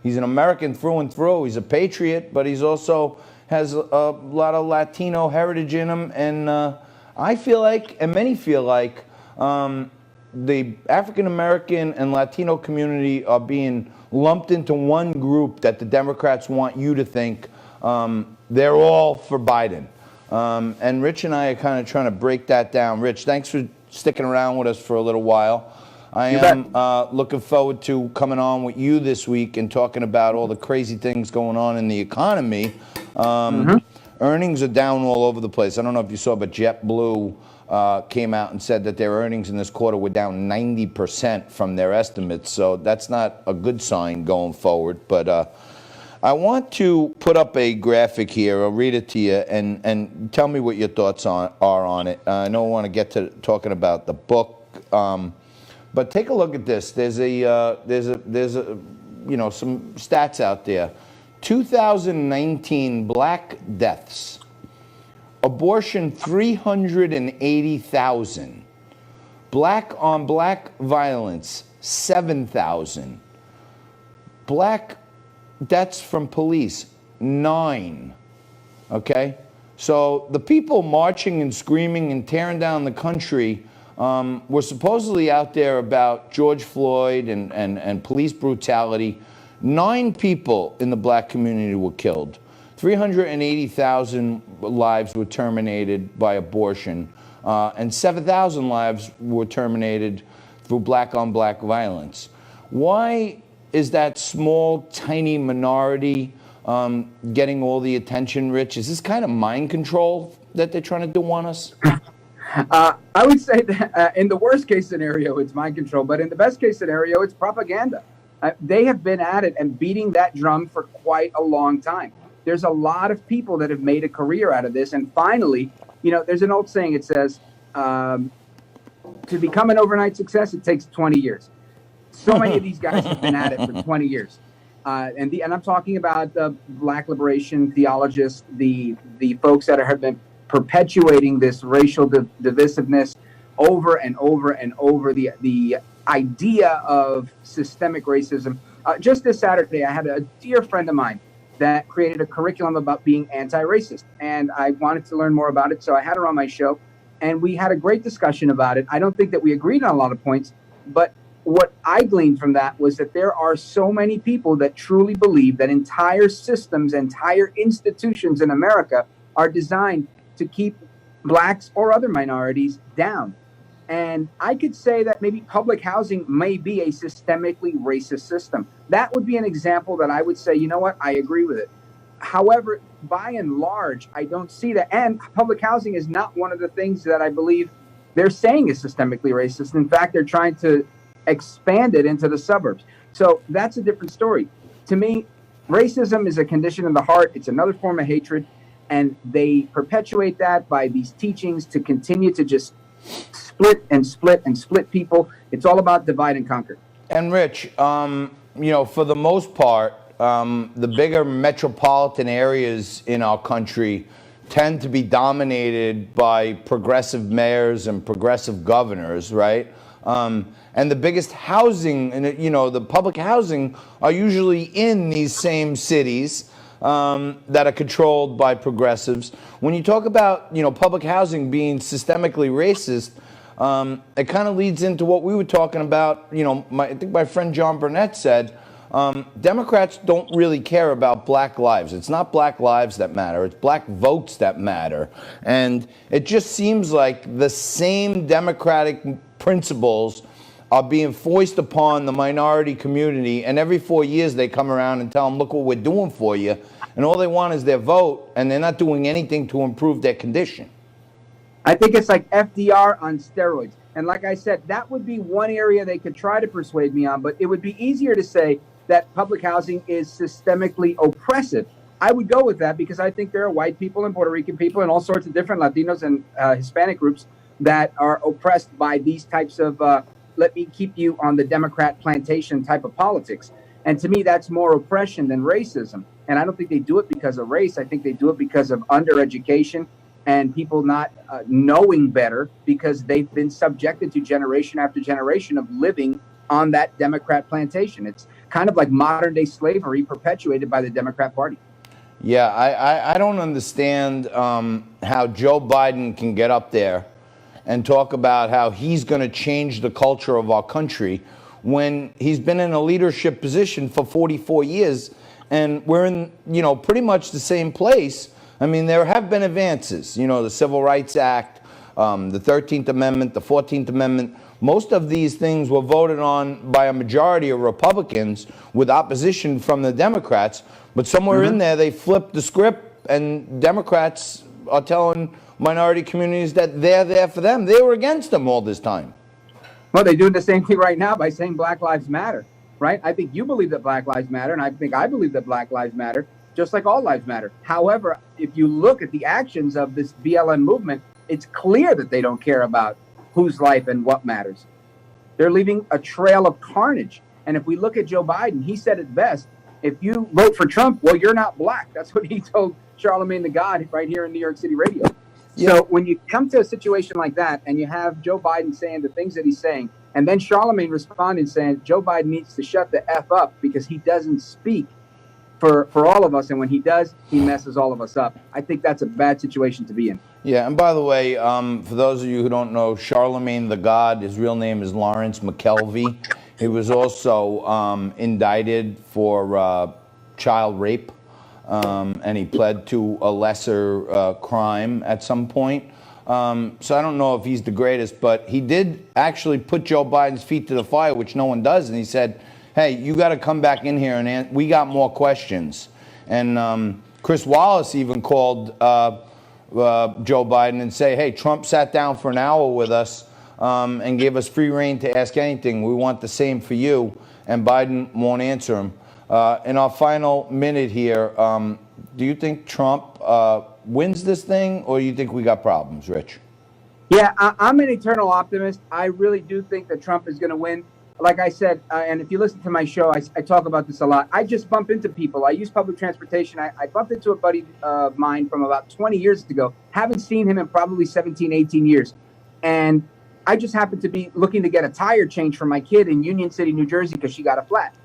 He's an American through and through. He's a patriot, but he's also has a lot of Latino heritage in him. And I feel like, and many feel like, the African American and Latino community are being lumped into one group that the Democrats want you to think they're all for Biden. And Rich and I are kind of trying to break that down. Rich, thanks for sticking around with us for a little while. I am looking forward to coming on with you this week and talking about all the crazy things going on in the economy. Earnings are down all over the place. I don't know if you saw, but JetBlue came out and said that their earnings in this quarter were down 90% from their estimates. So that's not a good sign going forward. But I want to put up a graphic here. I'll read it to you and tell me what your thoughts are on it. I know I want to get to talking about the book, but take a look at this. There's a you know, some stats out there. 2019 black deaths. Abortion, 380,000. Black on black violence, 7,000. Black deaths from police, 9. Okay? So the people marching and screaming and tearing down the country were supposedly out there about George Floyd and police brutality. 9 people in the black community were killed. 380,000 lives were terminated by abortion, and 7,000 lives were terminated through black-on-black violence. Why is that small, tiny minority getting all the attention, Rich? Is this kind of mind control that they're trying to do on us?
I would say that in the worst case scenario, it's mind control, but in the best case scenario, it's propaganda. They have been at it and beating that drum for quite a long time. There's a lot of people that have made a career out of this. And finally, you know, there's an old saying, it says, to become an overnight success, it takes 20 years. So many of these guys have been at it for 20 years. And I'm talking about the black liberation theologists, the folks that have been perpetuating this racial divisiveness over and over and over, the idea of systemic racism. Just this Saturday, I had a dear friend of mine that created a curriculum about being anti-racist. And I wanted to learn more about it, so I had her on my show, and we had a great discussion about it. I don't think that we agreed on a lot of points, but what I gleaned from that was that there are so many people that truly believe that entire systems, entire institutions in America are designed to keep blacks or other minorities down. And I could say that maybe public housing may be a systemically racist system. That would be an example that I would say, you know what, I agree with it. However, by and large, I don't see that. And public housing is not one of the things that I believe they're saying is systemically racist. In fact, they're trying to expand it into the suburbs. So that's a different story. To me, racism is a condition of the heart. It's another form of hatred. And they perpetuate that by these teachings to continue to just split and split and split people. It's all about divide and conquer.
And Rich, for the most part, the bigger metropolitan areas in our country tend to be dominated by progressive mayors and progressive governors, right? And the biggest housing, and the public housing are usually in these same cities that are controlled by progressives. When you talk about, public housing being systemically racist, it kind of leads into what we were talking about. I think my friend John Burnett said, Democrats don't really care about black lives. It's not black lives that matter. It's black votes that matter. And it just seems like the same democratic principles are being foisted upon the minority community. And every 4 years they come around and tell them, look what we're doing for you. And all they want is their vote. And they're not doing anything to improve their condition.
I think it's like FDR on steroids. And like I said, that would be one area they could try to persuade me on. But it would be easier to say that public housing is systemically oppressive. I would go with that because I think there are white people and Puerto Rican people and all sorts of different Latinos and Hispanic groups that are oppressed by these types of let me keep you on the Democrat plantation type of politics. And to me, that's more oppression than racism. And I don't think they do it because of race. I think they do it because of undereducation and people not knowing better because they've been subjected to generation after generation of living on that Democrat plantation. It's kind of like modern day slavery perpetuated by the Democrat Party.
Yeah, I don't understand how Joe Biden can get up there and talk about how he's going to change the culture of our country when he's been in a leadership position for 44 years and we're in, pretty much the same place. I mean, there have been advances, the Civil Rights Act, the 13th Amendment, the 14th Amendment. Most of these things were voted on by a majority of Republicans with opposition from the Democrats. But somewhere in there, they flipped the script, and Democrats are telling minority communities that they're there for them. They were against them all this time.
Well, they're doing the same thing right now by saying Black Lives Matter, right? I think you believe that Black Lives Matter, and I think I believe that Black Lives Matter, just like all lives matter. However, if you look at the actions of this BLM movement, it's clear that they don't care about whose life and what matters. They're leaving a trail of carnage. And if we look at Joe Biden, he said it best. If you vote for Trump, well, you're not black. That's what he told Charlemagne the God right here in New York City radio. Yeah. So when you come to a situation like that and you have Joe Biden saying the things that he's saying, and then Charlemagne responding saying Joe Biden needs to shut the F up because he doesn't speak for all of us. And when he does, he messes all of us up. I think that's a bad situation to be in.
Yeah, and by the way, for those of you who don't know, Charlemagne the God, his real name is Lawrence McKelvey. He was also indicted for child rape, and he pled to a lesser crime at some point. So I don't know if he's the greatest, but he did actually put Joe Biden's feet to the fire, which no one does, and he said, hey, you got to come back in here, and we got more questions. And Chris Wallace even called Joe Biden and say, hey, Trump sat down for an hour with us and gave us free reign to ask anything. We want the same for you. And Biden won't answer him. In our final minute here, do you think Trump wins this thing, or do you think we got problems, Rich?
Yeah, I'm an eternal optimist. I really do think that Trump is going to win. Like I said, and if you listen to my show, I talk about this a lot. I just bump into people. I use public transportation. I bumped into a buddy of mine from about 20 years ago. Haven't seen him in probably 17, 18 years. And I just happened to be looking to get a tire change for my kid in Union City, New Jersey, because she got a flat.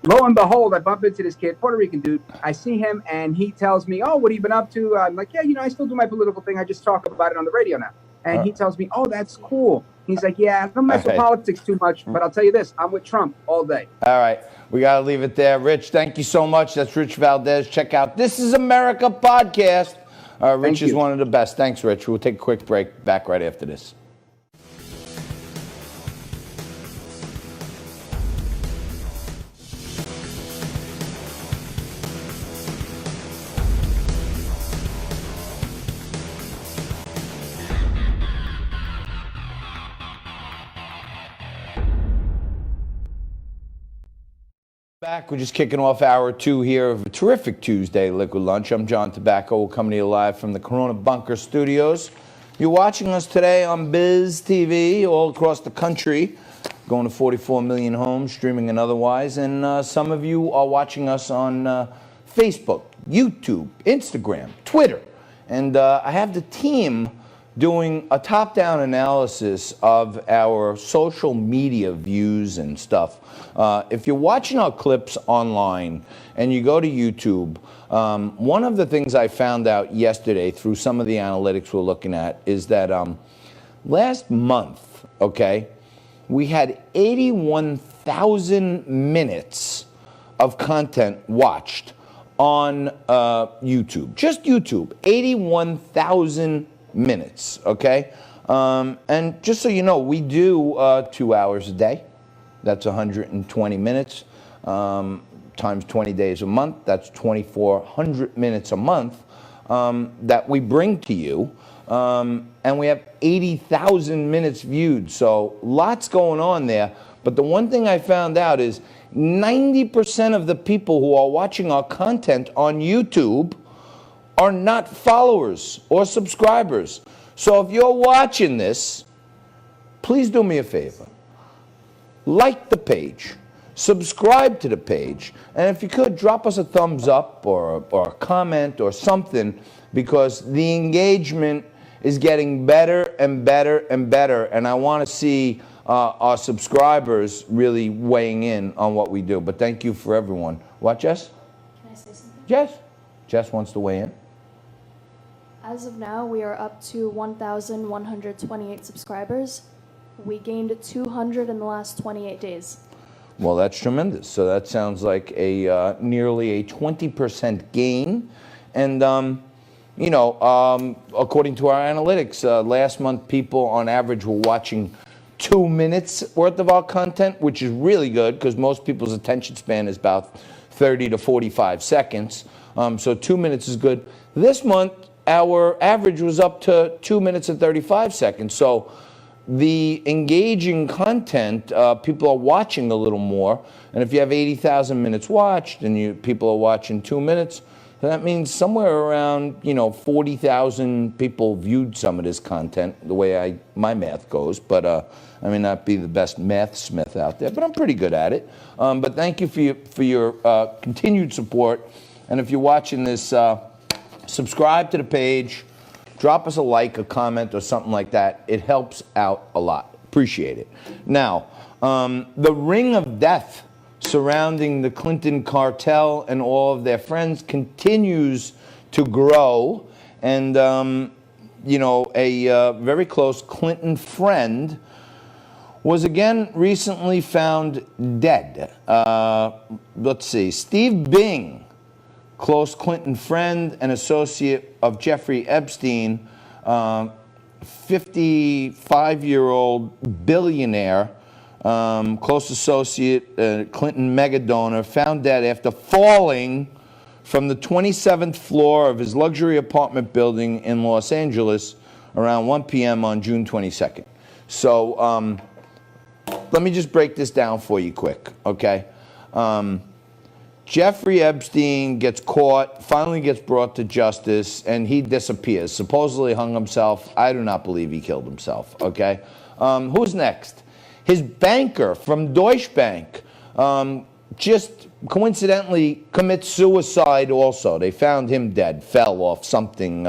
Lo and behold, I bump into this kid, Puerto Rican dude. I see him, and he tells me, oh, what have you been up to? I'm like, yeah, I still do my political thing. I just talk about it on the radio now. And he tells me, oh, that's cool. He's like, yeah, I don't mess with politics too much, but I'll tell you this, I'm with Trump all day.
All right. We got to leave it there. Rich, thank you so much. That's Rich Valdez. Check out This Is America podcast. Rich is one of the best. Thanks, Rich. We'll take a quick break. Back right after this. Back. We're just kicking off hour two here of a terrific Tuesday Liquid Lunch. I'm John Tobacco. We're coming to you live from the Corona Bunker Studios. You're watching us today on Biz TV all across the country. going to 44 million homes, streaming and otherwise. And some of you are watching us on Facebook, YouTube, Instagram, Twitter. And I have the team doing a top-down analysis of our social media views and stuff. If you're watching our clips online and you go to YouTube, one of the things I found out yesterday through some of the analytics we're looking at is that last month, okay, we had 81,000 minutes of content watched on YouTube. Just YouTube, 81,000 minutes, okay? And just so you know, we do 2 hours a day. That's 120 minutes times 20 days a month. That's 2,400 minutes a month that we bring to you. And we have 80,000 minutes viewed. So lots going on there. But the one thing I found out is 90% of the people who are watching our content on YouTube are not followers or subscribers. So if you're watching this, please do me a favor. Like the page, subscribe to the page, and if you could, drop us a thumbs up or a comment or something, because the engagement is getting better and better and better, and I want to see our subscribers really weighing in on what we do. But thank you for everyone. What, Jess?
Can I say something?
Jess wants to weigh in.
As of now, we are up to 1,128 subscribers. We gained 200 in the last 28 days.
Well, that's tremendous. So that sounds like a nearly a 20% gain. And, according to our analytics, last month people on average were watching 2 minutes worth of our content, which is really good because most people's attention span is about 30 to 45 seconds. So 2 minutes is good. This month, our average was up to 2 minutes and 35 seconds. So the engaging content, people are watching a little more. And if you have 80,000 minutes watched and people are watching 2 minutes, that means somewhere around 40,000 people viewed some of this content, the way my math goes. But I may not be the best math smith out there, but I'm pretty good at it. But thank you for your continued support. And if you're watching this, subscribe to the page, drop us a like, a comment, or something like that. It helps out a lot. Appreciate it. Now, the ring of death surrounding the Clinton cartel and all of their friends continues to grow. And, a very close Clinton friend was again recently found dead. Let's see, Steve Bing, close Clinton friend and associate of Jeffrey Epstein, 55-year-old billionaire, close associate, Clinton mega donor, found dead after falling from the 27th floor of his luxury apartment building in Los Angeles around 1 p.m. on June 22nd. So let me just break this down for you quick, okay? Jeffrey Epstein gets caught, finally gets brought to justice, and he disappears. Supposedly hung himself. I do not believe he killed himself, okay? Who's next? His banker from Deutsche Bank just coincidentally commits suicide also. They found him dead, fell off something,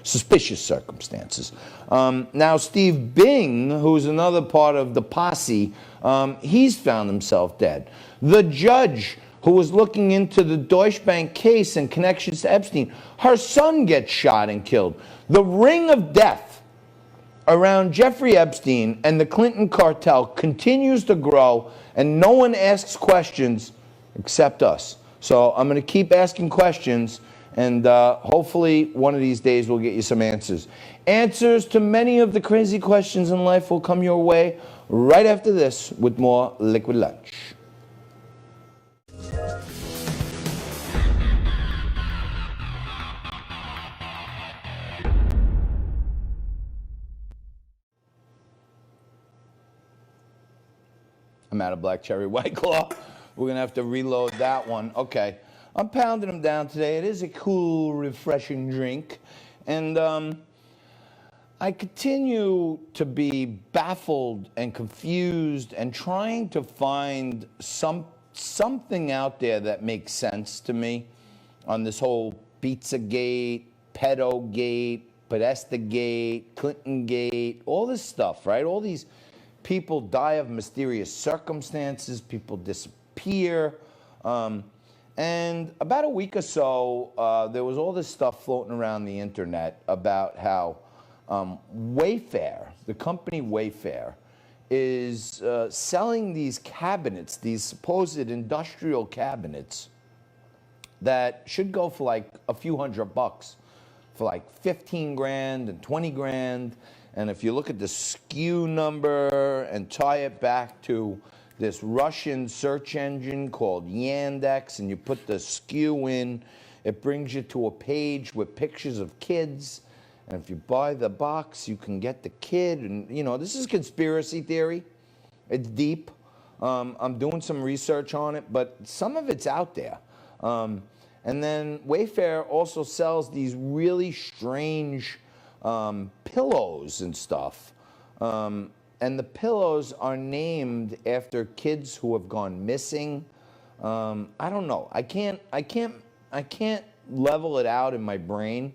suspicious circumstances. Now, Steve Bing, who's another part of the posse, he's found himself dead. The judge who was looking into the Deutsche Bank case and connections to Epstein, her son gets shot and killed. The ring of death around Jeffrey Epstein and the Clinton cartel continues to grow, and no one asks questions except us. So I'm going to keep asking questions, and hopefully one of these days we'll get you some answers. Answers to many of the crazy questions in life will come your way right after this with more Liquid Lunch. I'm out of Black Cherry White Claw. We're going to have to reload that one. Okay. I'm pounding them down today. It is a cool, refreshing drink. And I I continue to be baffled and confused and trying to find something out there that makes sense to me on this whole Pizzagate, Pedogate, Podestagate, Clintongate, all this stuff, right? All these people die of mysterious circumstances, people disappear. And about a week or so, there was all this stuff floating around the internet about how Wayfair, the company Wayfair, is selling these cabinets, these supposed industrial cabinets that should go for like a few $100, for like 15 grand and 20 grand. And if you look at the SKU number and tie it back to this Russian search engine called Yandex, and you put the SKU in, it brings you to a page with pictures of kids. And if you buy the box, you can get the kid. And, you know, this is conspiracy theory. It's deep. I'm doing some research on it, but some of it's out there. And then Wayfair also sells these really strange pillows and stuff. And the pillows are named after kids who have gone missing. I don't know. I can't level it out in my brain,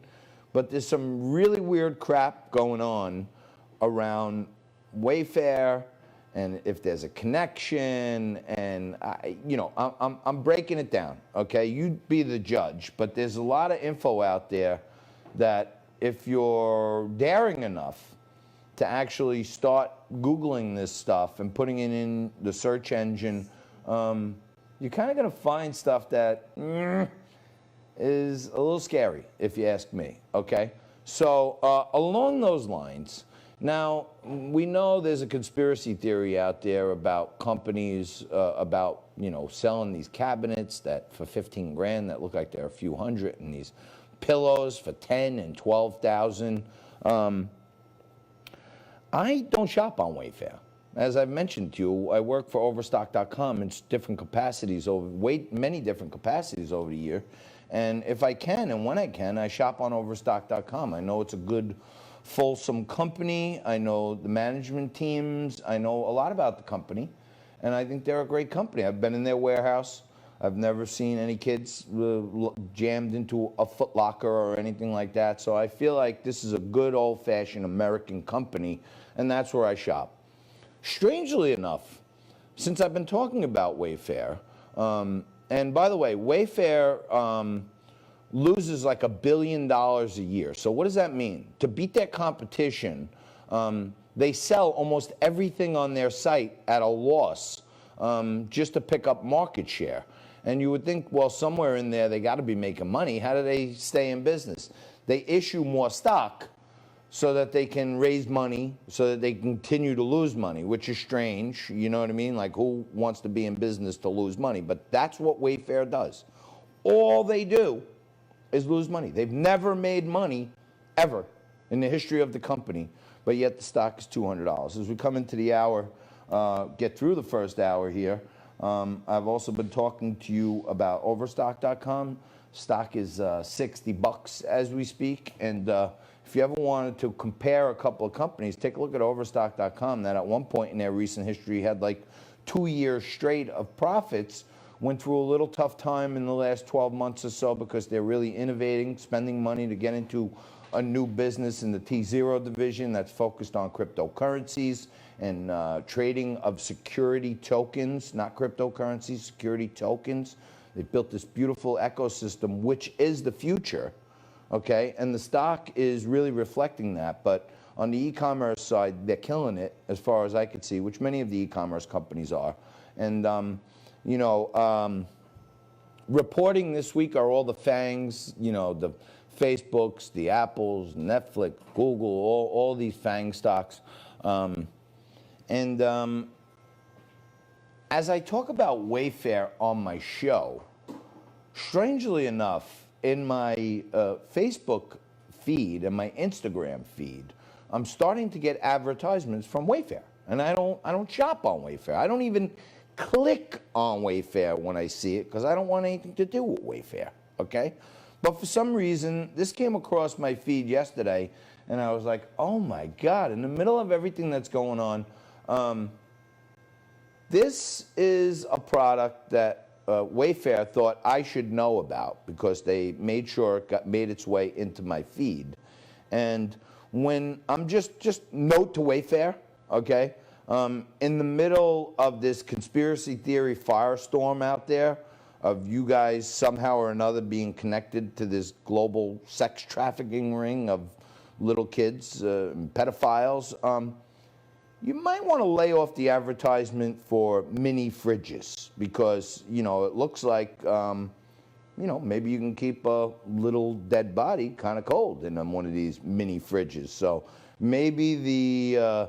but there's some really weird crap going on around Wayfair, and if there's a connection, and I'm breaking it down. Okay, you be the judge, but there's a lot of info out there that if you're daring enough to actually start Googling this stuff and putting it in the search engine, you're kind of going to find stuff that is a little scary, if you ask me, okay? So along those lines, now we know there's a conspiracy theory out there about companies about, selling these cabinets that for 15 grand that look like they're a few hundred, and these pillows for 10 and 12,000. I don't shop on Wayfair. As I've mentioned to you, I work for Overstock.com in different capacities, many different capacities over the year. And if I can, and when I can, I shop on Overstock.com. I know it's a good, fulsome company. I know the management teams. I know a lot about the company. And I think they're a great company. I've been in their warehouse. I've never seen any kids jammed into a Foot Locker or anything like that. So I feel like this is a good old-fashioned American company, and that's where I shop. Strangely enough, since I've been talking about Wayfair, and by the way, Wayfair loses like $1 billion a year. So what does that mean? To beat their competition, they sell almost everything on their site at a loss just to pick up market share. And you would think, well, somewhere in there they got to be making money. How do they stay in business? They issue more stock so that they can raise money, so that they continue to lose money, which is strange. You know what I mean? Like, who wants to be in business to lose money? But that's what Wayfair does. All they do is lose money. They've never made money, ever, in the history of the company, but yet the stock is $200. As we come into the hour, get through the first hour here, I've also been talking to you about Overstock.com. Stock is $60 as we speak, and if you ever wanted to compare a couple of companies, take a look at Overstock.com, that at one point in their recent history had like 2 years straight of profits, went through a little tough time in the last 12 months or so because they're really innovating, spending money to get into a new business in the T0 division that's focused on cryptocurrencies and trading of security tokens, not cryptocurrencies, security tokens. They built this beautiful ecosystem, which is the future, okay? And the stock is really reflecting that. But on the e-commerce side, they're killing it, as far as I could see, which many of the e-commerce companies are. And, reporting this week are all the FANGs, the Facebooks, the Apples, Netflix, Google, all these FANG stocks. As I talk about Wayfair on my show, strangely enough, in my Facebook feed and my Instagram feed, I'm starting to get advertisements from Wayfair. And I don't shop on Wayfair. I don't even click on Wayfair when I see it because I don't want anything to do with Wayfair, okay? But for some reason, this came across my feed yesterday, And I was like, oh my God, in the middle of everything that's going on, this is a product that Wayfair thought I should know about because they made sure it made its way into my feed. And when I'm just note to Wayfair, okay, in the middle of this conspiracy theory firestorm out there of you guys somehow or another being connected to this global sex trafficking ring of little kids, pedophiles, you might want to lay off the advertisement for mini fridges because, you know, it looks like, you know, maybe you can keep a little dead body kind of cold in one of these mini fridges. So maybe the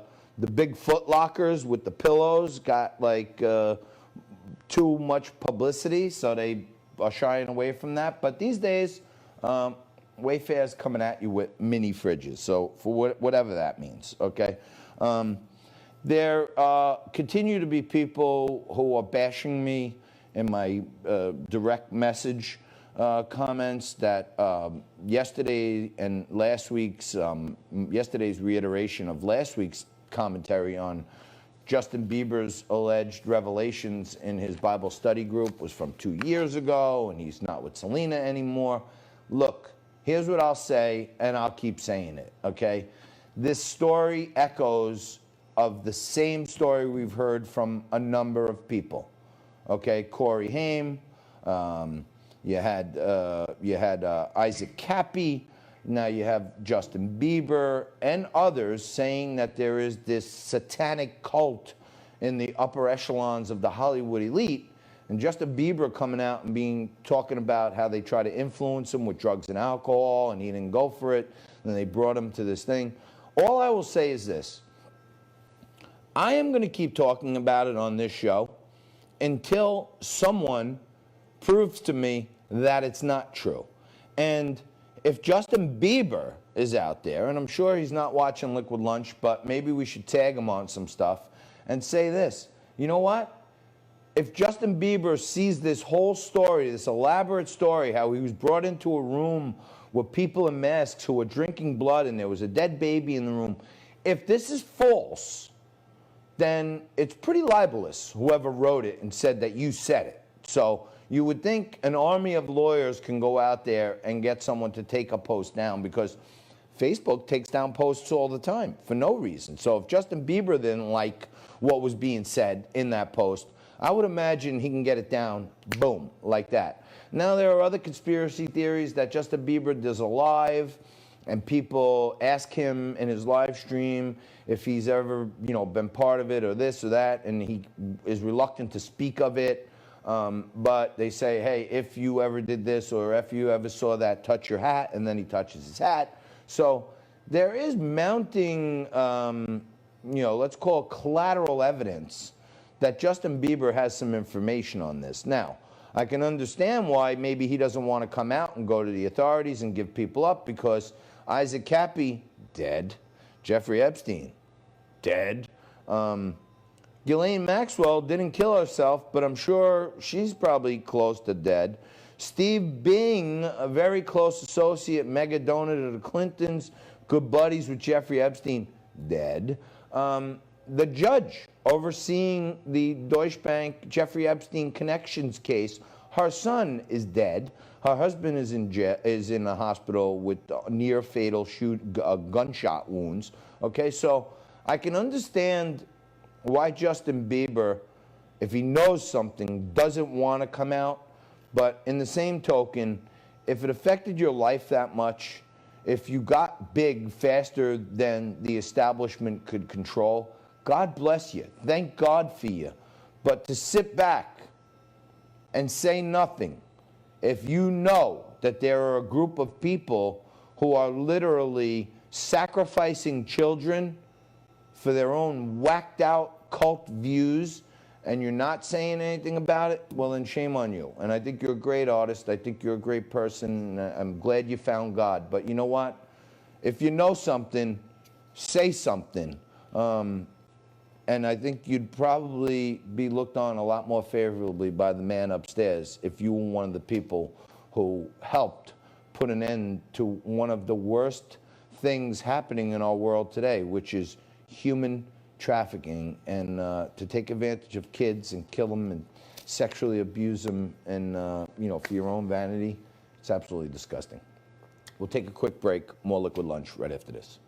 big foot lockers with the pillows got like too much publicity, so they are shying away from that. But these days, Wayfair's coming at you with mini fridges, so for whatever that means, okay? There continue to be people who are bashing me in my direct message comments that yesterday and last week's, yesterday's reiteration of last week's commentary on Justin Bieber's alleged revelations in his Bible study group was from 2 years ago, and he's not with Selena anymore. Look, here's what I'll say, and I'll keep saying it, okay? This story echoes of the same story we've heard from a number of people, okay? Corey Haim, you had Isaac Cappy, now you have Justin Bieber and others saying that there is this satanic cult in the upper echelons of the Hollywood elite, and Justin Bieber coming out and talking about how they try to influence him with drugs and alcohol, and he didn't go for it, and they brought him to this thing. All I will say is this. I am going to keep talking about it on this show until someone proves to me that it's not true. And if Justin Bieber is out there, and I'm sure he's not watching Liquid Lunch, but maybe we should tag him on some stuff and say this. You know what? If Justin Bieber sees this whole story, this elaborate story, how he was brought into a room with people in masks who were drinking blood and there was a dead baby in the room, if this is false, then it's pretty libelous, whoever wrote it and said that you said it. So you would think an army of lawyers can go out there and get someone to take a post down, because Facebook takes down posts all the time for no reason. So if Justin Bieber didn't like what was being said in that post, I would imagine he can get it down, boom, like that. Now there are other conspiracy theories that Justin Bieber does a live, and people ask him in his live stream if he's ever, been part of it or this or that, and he is reluctant to speak of it. But they say, hey, if you ever did this or if you ever saw that, touch your hat, and then he touches his hat. So there is mounting, let's call it collateral evidence that Justin Bieber has some information on this. Now, I can understand why maybe he doesn't want to come out and go to the authorities and give people up, because Isaac Cappy, dead. Jeffrey Epstein, dead. Ghislaine Maxwell didn't kill herself, but I'm sure she's probably close to dead. Steve Bing, a very close associate, mega donor to the Clintons, good buddies with Jeffrey Epstein, dead. The judge overseeing the Deutsche Bank Jeffrey Epstein connections case, her son is dead. Her husband is in a hospital with near fatal gunshot wounds. Okay, so I can understand why Justin Bieber, if he knows something, doesn't want to come out. But in the same token, if it affected your life that much, if you got big faster than the establishment could control, God bless you. Thank God for you. But to sit back and say nothing, if you know that there are a group of people who are literally sacrificing children for their own whacked out cult views, and you're not saying anything about it, well then shame on you. And I think you're a great artist. I think you're a great person. I'm glad you found God. But you know what? If you know something, say something. And I think you'd probably be looked on a lot more favorably by the man upstairs if you were one of the people who helped put an end to one of the worst things happening in our world today, which is human trafficking, and to take advantage of kids and kill them and sexually abuse them, and for your own vanity. It's absolutely disgusting. We'll take a quick break. More Liquid Lunch right after this.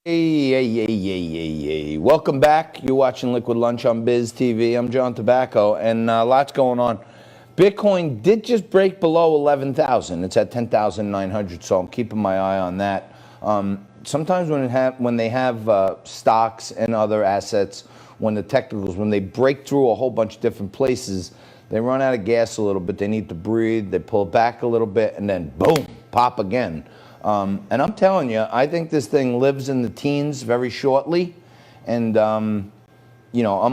Hey. Welcome back. You're watching Liquid Lunch on Biz TV. I'm John Tobacco, and lots going on. Bitcoin did just break below 11,000. It's at 10,900, so I'm keeping my eye on that. Sometimes when they have stocks and other assets, when the technicals, when they break through a whole bunch of different places, they run out of gas a little bit. They need to breathe. They pull back a little bit, and then boom, pop again. And I'm telling you, I think this thing lives in the teens very shortly. And, I'm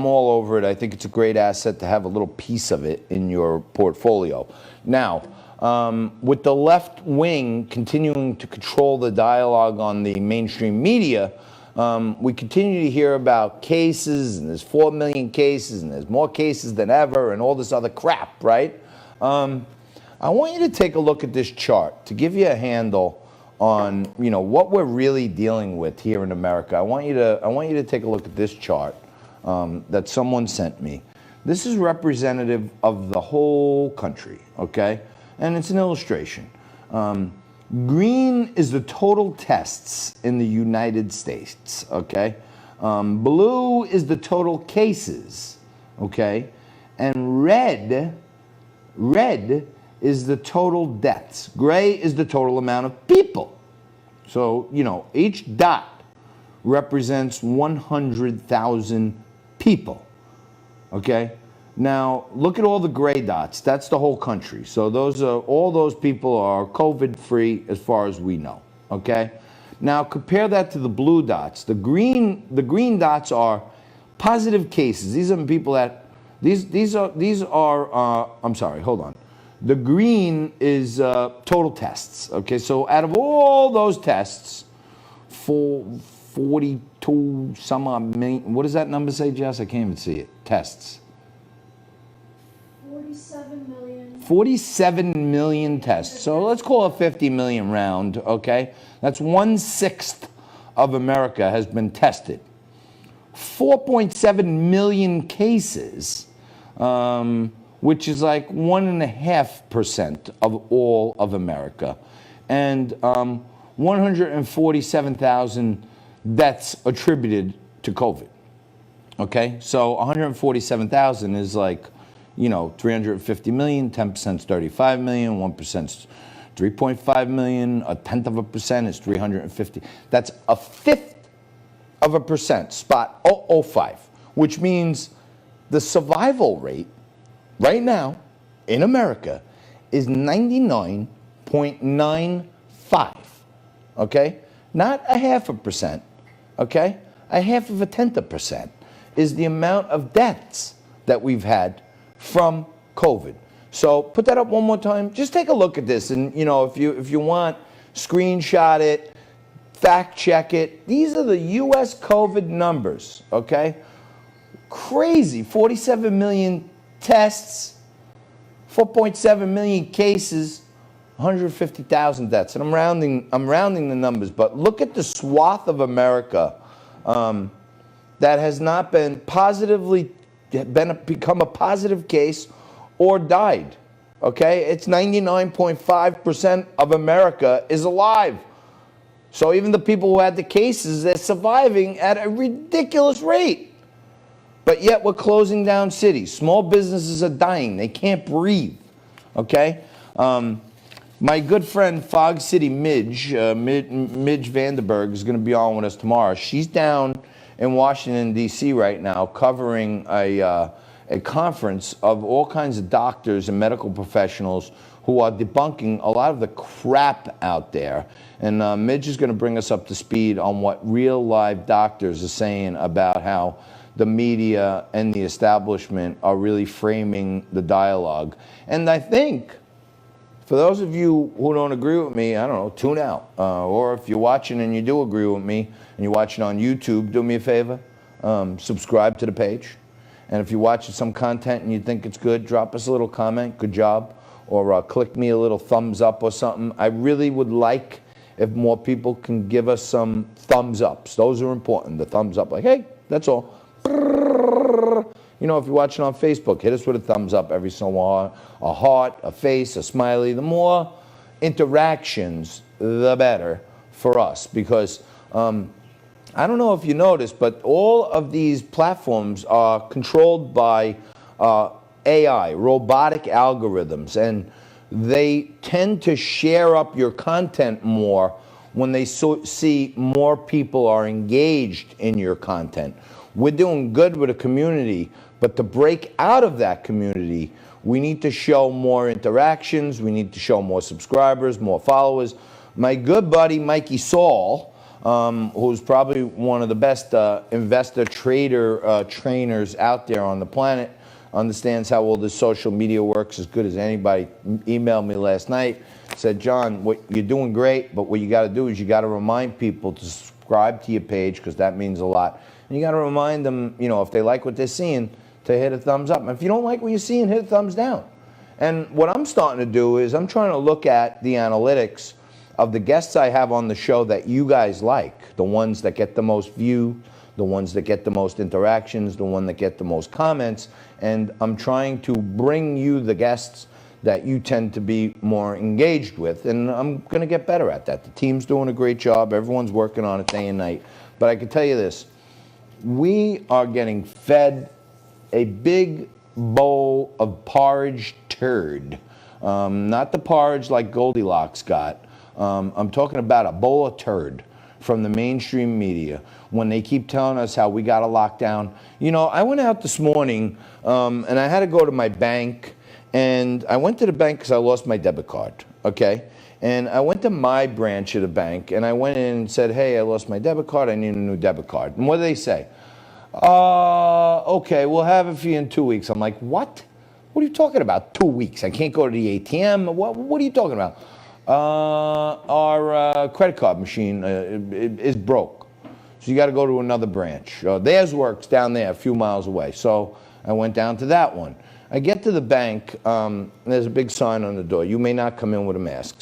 all over it. I think it's a great asset to have a little piece of it in your portfolio. Now, with the left wing continuing to control the dialogue on the mainstream media, we continue to hear about cases, and there's 4 million cases, and there's more cases than ever, and all this other crap, right? I want you to take a look at this chart to give you a handle on what we're really dealing with here in America. I want you to take a look at this chart that someone sent me. This is representative of the whole country, okay? And it's an illustration. Green is the total tests in the United States, okay? Blue is the total cases, okay? And red is the total deaths. Gray is the total amount of people. So, each dot represents 100,000 people, okay? Now, look at all the gray dots. That's the whole country. So all those people are COVID-free as far as we know, okay? Now, compare that to the blue dots. The green dots are positive cases. These are people that, I'm sorry, hold on. The green is total tests, okay? So out of all those tests, 42 some odd million, what does that number say, Jess? I can't even see it. Tests.
47 million.
47 million tests. So let's call it 50 million round, okay? That's 1/6 of America has been tested. 4.7 million cases, which is like 1.5% of all of America. And 147,000 deaths attributed to COVID. Okay, so 147,000 is like, 350 million, 10% is 35 million, 1% is 3.5 million, 0.1% is 350. That's 0.1%, spot 0.005, which means the survival rate right now in America is 99.95, okay? Not 0.5%, okay? 0.1% is the amount of deaths that we've had from COVID. So put that up one more time. Just take a look at this, and if you want, screenshot it, fact check it. These are the U.S. COVID numbers, okay? Crazy, 47 million tests, 4.7 million cases, 150,000 deaths, and I'm rounding the numbers. But look at the swath of America that has not been become a positive case or died. Okay, it's 99.5% of America is alive. So even the people who had the cases, they're surviving at a ridiculous rate. But yet we're closing down cities. Small businesses are dying. They can't breathe. Okay? My good friend Fog City Midge Vandenberg is going to be on with us tomorrow. She's down in Washington, D.C. right now covering a conference of all kinds of doctors and medical professionals who are debunking a lot of the crap out there. And Midge is going to bring us up to speed on what real live doctors are saying about how the media and the establishment are really framing the dialogue. And I think For those of you who don't agree with me, I don't know, tune out. Or if you're watching and you do agree with me and you're watching on YouTube, do me a favor, subscribe to the page. And if you're watching some content and you think it's good, drop us a little comment, good job, or click me a little thumbs up or something. I really would like if more people can give us some thumbs ups. Those are important, the thumbs up, like, hey, that's all. You know, if you're watching on Facebook, hit us with a thumbs up every so often, a heart, a face, a smiley. The more interactions, the better for us. Because I don't know if you noticed, but all of these platforms are controlled by AI, robotic algorithms, and they tend to share up your content more when they see more people are engaged in your content. We're doing good with a community, but to break out of that community, we need to show more interactions, we need to show more subscribers, more followers. My good buddy Mikey Saul, who's probably one of the best investor trader trainers out there on the planet, understands how all this social media works as good as anybody. Emailed me last night, said, John, what you're doing great, but what you got to do is you got to remind people to subscribe to your page, because that means a lot. And you got to remind them, you know, if they like what they're seeing, to hit a thumbs up. And if you don't like what you're seeing, hit a thumbs down. And what I'm starting to do is I'm trying to look at the analytics of the guests I have on the show that you guys like, the ones that get the most view, the ones that get the most interactions, the one that get the most comments. And I'm trying to bring you the guests that you tend to be more engaged with. And I'm going to get better at that. The team's doing a great job. Everyone's working on it day and night. But I can tell you this. We are getting fed a big bowl of porridge turd. Not the porridge like Goldilocks got. I'm talking about a bowl of turd from the mainstream media when they keep telling us how we got a lockdown. You know, I went out this morning and I had to go to my bank, and I went to the bank because I lost my debit card, okay? And I went to my branch of the bank, and I went in and said, hey, I lost my debit card, I need a new debit card. And what do they say? Okay, we'll have it for you in 2 weeks. I'm like, what? What are you talking about, 2 weeks? I can't go to the ATM? What are you talking about? Our credit card machine is broke. So you got to go to another branch. Theirs works down there a few miles away. So I went down to that one. I get to the bank, and there's a big sign on the door. You may not come in with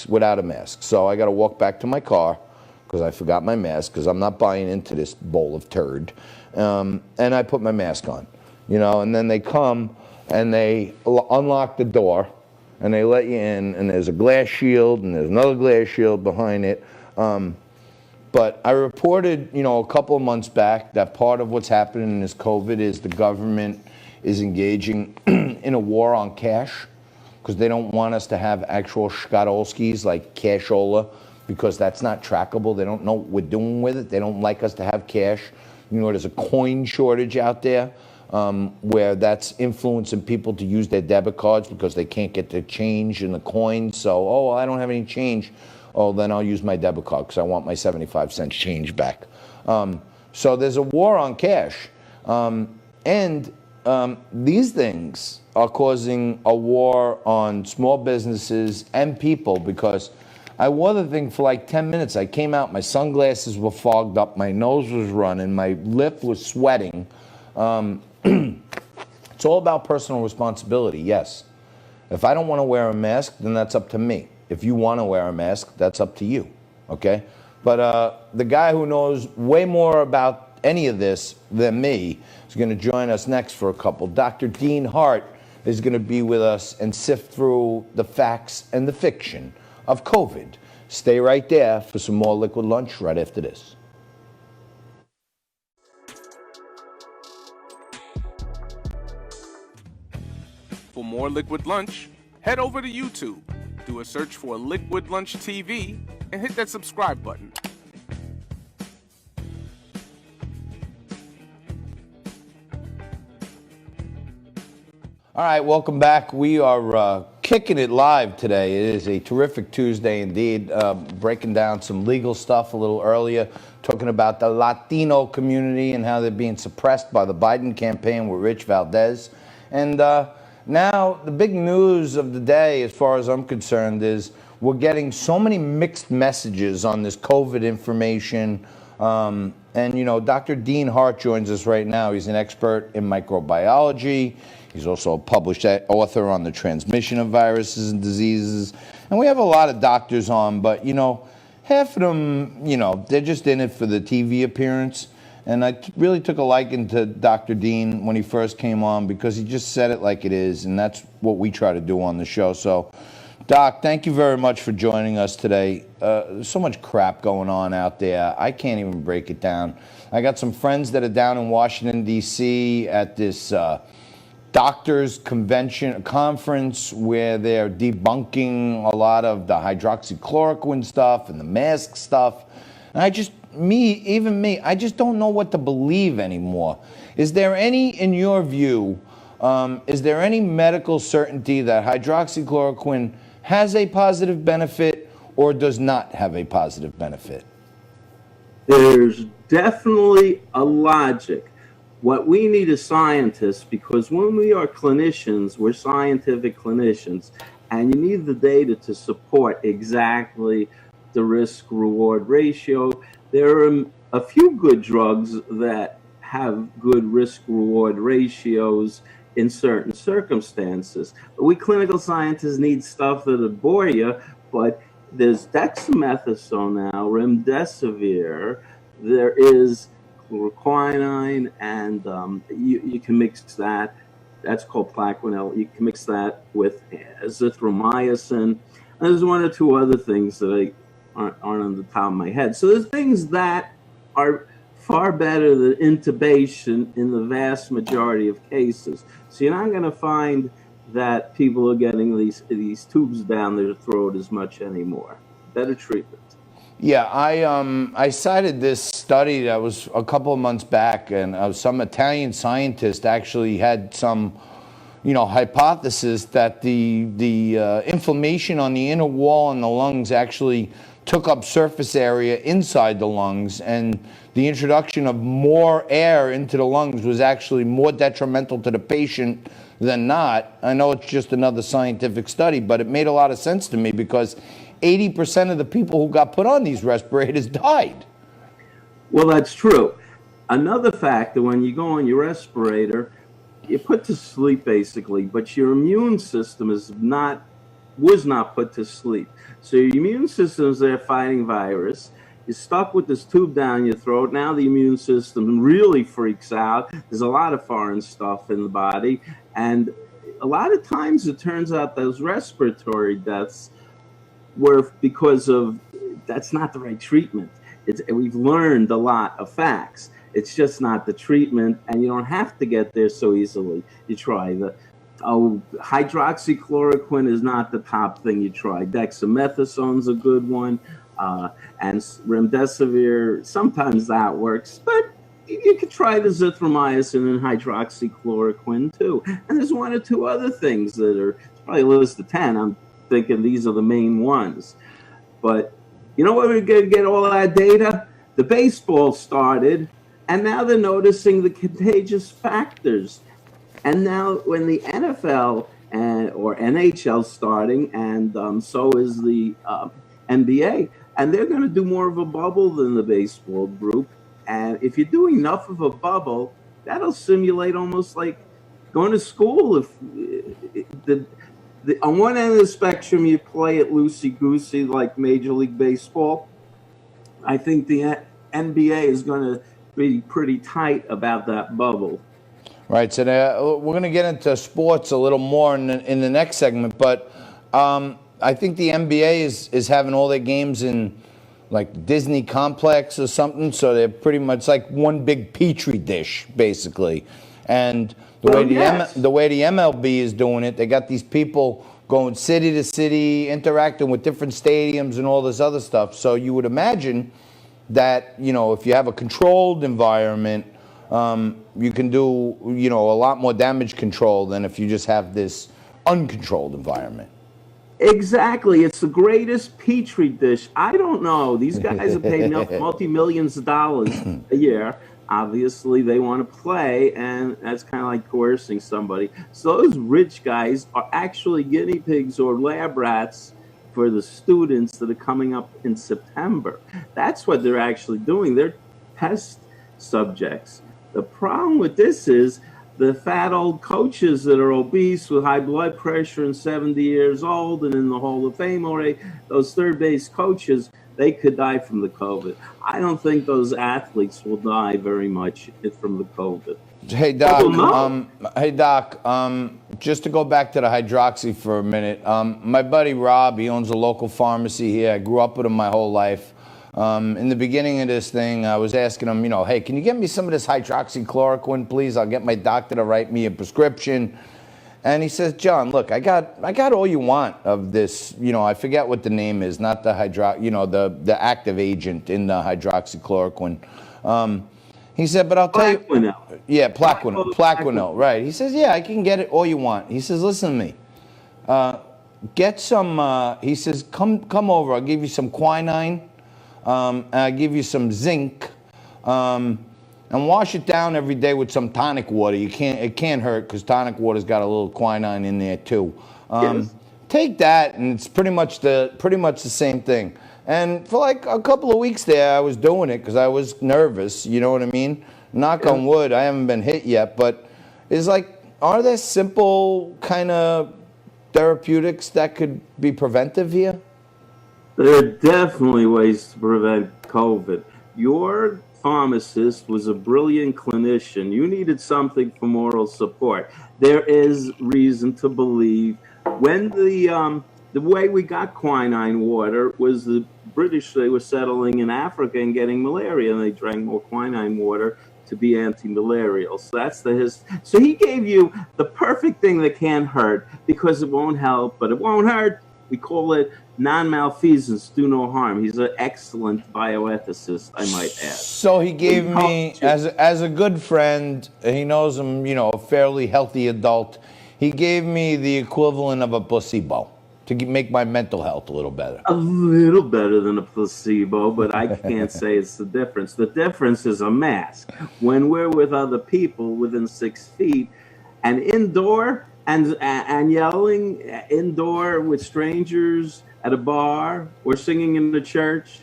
without a mask. So I got to walk back to my car because I forgot my mask, because I'm not buying into this bowl of turd. And I put my mask on, you know, and then they come and they unlock the door and they let you in, and there's a glass shield and there's another glass shield behind it. But I reported, you know, a couple of months back that part of what's happening in this COVID is the government is engaging in a war on cash, because they don't want us to have actual Skadolskis like cashola, because that's not trackable. They don't know what we're doing with it. They don't like us to have cash. You know, there's a coin shortage out there where that's influencing people to use their debit cards because they can't get the change in the coins. So, oh, I don't have any change. Oh, then I'll use my debit card because I want my 75-cent change back. So there's a war on cash. And these things are causing a war on small businesses and people, because I wore the thing for like 10 minutes. I came out, my sunglasses were fogged up, my nose was running, my lip was sweating. It's all about personal responsibility, yes. If I don't want to wear a mask, then that's up to me. If you want to wear a mask, that's up to you, okay? But the guy who knows way more about any of this than me is going to join us next for a couple. Dr. Dean Hart is going to be with us and sift through the facts and the fiction of COVID. Stay right there for some more Liquid Lunch right after this.
For more Liquid Lunch, head over to YouTube, do a search for Liquid Lunch TV, and hit that subscribe button.
All right, welcome back. We are kicking it live today. It is a terrific Tuesday indeed. Breaking down some legal stuff a little earlier, talking about the Latino community and how they're being suppressed by the Biden campaign with Rich Valdez. And now the big news of the day, as far as I'm concerned, is we're getting so many mixed messages on this COVID information. And, you know, Dr. Dean Hart joins us right now. He's an expert in microbiology. He's also a published author on the transmission of viruses and diseases. And we have a lot of doctors on, but, you know, half of them, you know, they're just in it for the TV appearance. And I really took a liking to Dr. Dean when he first came on because he just said it like it is, and that's what we try to do on the show. So, Doc, thank you very much for joining us today. There's so much crap going on out there. I can't even break it down. I got some friends that are down in Washington, D.C. at this doctors conference where they're debunking a lot of the hydroxychloroquine stuff and the mask stuff. And I just don't know what to believe anymore. Is there any, in your view, is there any medical certainty that hydroxychloroquine has a positive benefit or does not have a positive benefit?
There's definitely a logic. What we need is scientists, because when we are clinicians, we're scientific clinicians, and you need the data to support exactly the risk-reward ratio. There are a few good drugs that have good risk-reward ratios in certain circumstances. But we clinical scientists need stuff that'll bore you, but there's dexamethasone now, remdesivir, there is chloroquine, and you can mix that. That's called Plaquenil. You can mix that with azithromycin. And there's one or two other things that aren't on the top of my head. So there's things that are far better than intubation in the vast majority of cases. So you're not going to find that people are getting these tubes down their throat as much anymore. Better treatment.
Yeah, I cited this study that was a couple of months back, and some Italian scientist actually had some, you know, hypothesis that the inflammation on the inner wall in the lungs actually took up surface area inside the lungs, and the introduction of more air into the lungs was actually more detrimental to the patient than not. I know it's just another scientific study, but it made a lot of sense to me because 80% of the people who got put on these respirators died.
Well, that's true. Another factor, when you go on your respirator, you're put to sleep basically, but your immune system was not put to sleep. So your immune system is there fighting virus. You're stuck with this tube down your throat. Now the immune system really freaks out. There's a lot of foreign stuff in the body. And a lot of times it turns out those respiratory deaths were because of, that's not the right treatment. We've learned a lot of facts. It's just not the treatment, and you don't have to get there so easily. You try hydroxychloroquine is not the top thing you try. Dexamethasone's a good one, and remdesivir, sometimes that works, but you could try the azithromycin and hydroxychloroquine too. And there's one or two other things that are, it's probably a list of 10. I'm thinking these are the main ones. But you know where we're going to get all that data? The baseball started, and now they're noticing the contagious factors. And now when the NFL or NHL starting, and so is the NBA, and they're going to do more of a bubble than the baseball group. And if you do enough of a bubble, that'll simulate almost like going to school. If on one end of the spectrum, you play it loosey-goosey like Major League Baseball. I think the NBA is going to be pretty tight about that bubble.
Right, so we're going to get into sports a little more in the next segment, but I think the NBA is having all their games in like Disney complex or something, so they're pretty much like one big petri dish, basically. And the way the MLB is doing it, they got these people going city to city, interacting with different stadiums and all this other stuff. So you would imagine that, you know, if you have a controlled environment, you can do, you know, a lot more damage control than if you just have this uncontrolled environment.
Exactly. It's the greatest petri dish. I don't know. These guys are paid multi-millions of dollars a year Obviously, they want to play, and that's kind of like coercing somebody. So those rich guys are actually guinea pigs or lab rats for the students that are coming up in September. That's what they're actually doing. They're test subjects. The problem with this is the fat old coaches that are obese with high blood pressure and 70 years old and in the Hall of Fame already, those third base coaches, they could die from the COVID. I don't think those athletes will die very much from the COVID.
Hey Doc, just to go back to the hydroxy for a minute. My buddy Rob, he owns a local pharmacy here. I grew up with him my whole life. In the beginning of this thing, I was asking him, hey, can you get me some of this hydroxychloroquine, please? I'll get my doctor to write me a prescription. And he says, John, look, I got all you want of this, I forget what the name is, not the the active agent in the hydroxychloroquine. He said, but I'll tell you. Yeah, Plaquenil, right. He says, yeah, I can get it all you want. He says, listen to me. Get some, he says, come over, I'll give you some quinine, and I'll give you some zinc, and wash it down every day with some tonic water. It can't hurt because tonic water's got a little quinine in there too.
Yes.
Take that, and it's pretty much the same thing. And for like a couple of weeks there, I was doing it because I was nervous. You know what I mean? Knock on wood, I haven't been hit yet. But it's like, are there simple kind of therapeutics that could be preventive here?
There are definitely ways to prevent COVID. Your pharmacist was a brilliant clinician. You needed something for moral support. There is reason to believe when the way we got quinine water was the British, they were settling in Africa and getting malaria, and they drank more quinine water to be anti-malarial. So that's the history. So he gave you the perfect thing that can't hurt because it won't help, but it won't hurt. We call it non-malfeasance, do no harm. He's an excellent bioethicist, I might add.
So he gave me, as a good friend, he knows I'm, a fairly healthy adult, he gave me the equivalent of a placebo to make my mental health a little better.
A little better than a placebo, but I can't say it's the difference. The difference is a mask. When we're with other people within 6 feet and indoor and yelling indoor with strangers at a bar or singing in the church,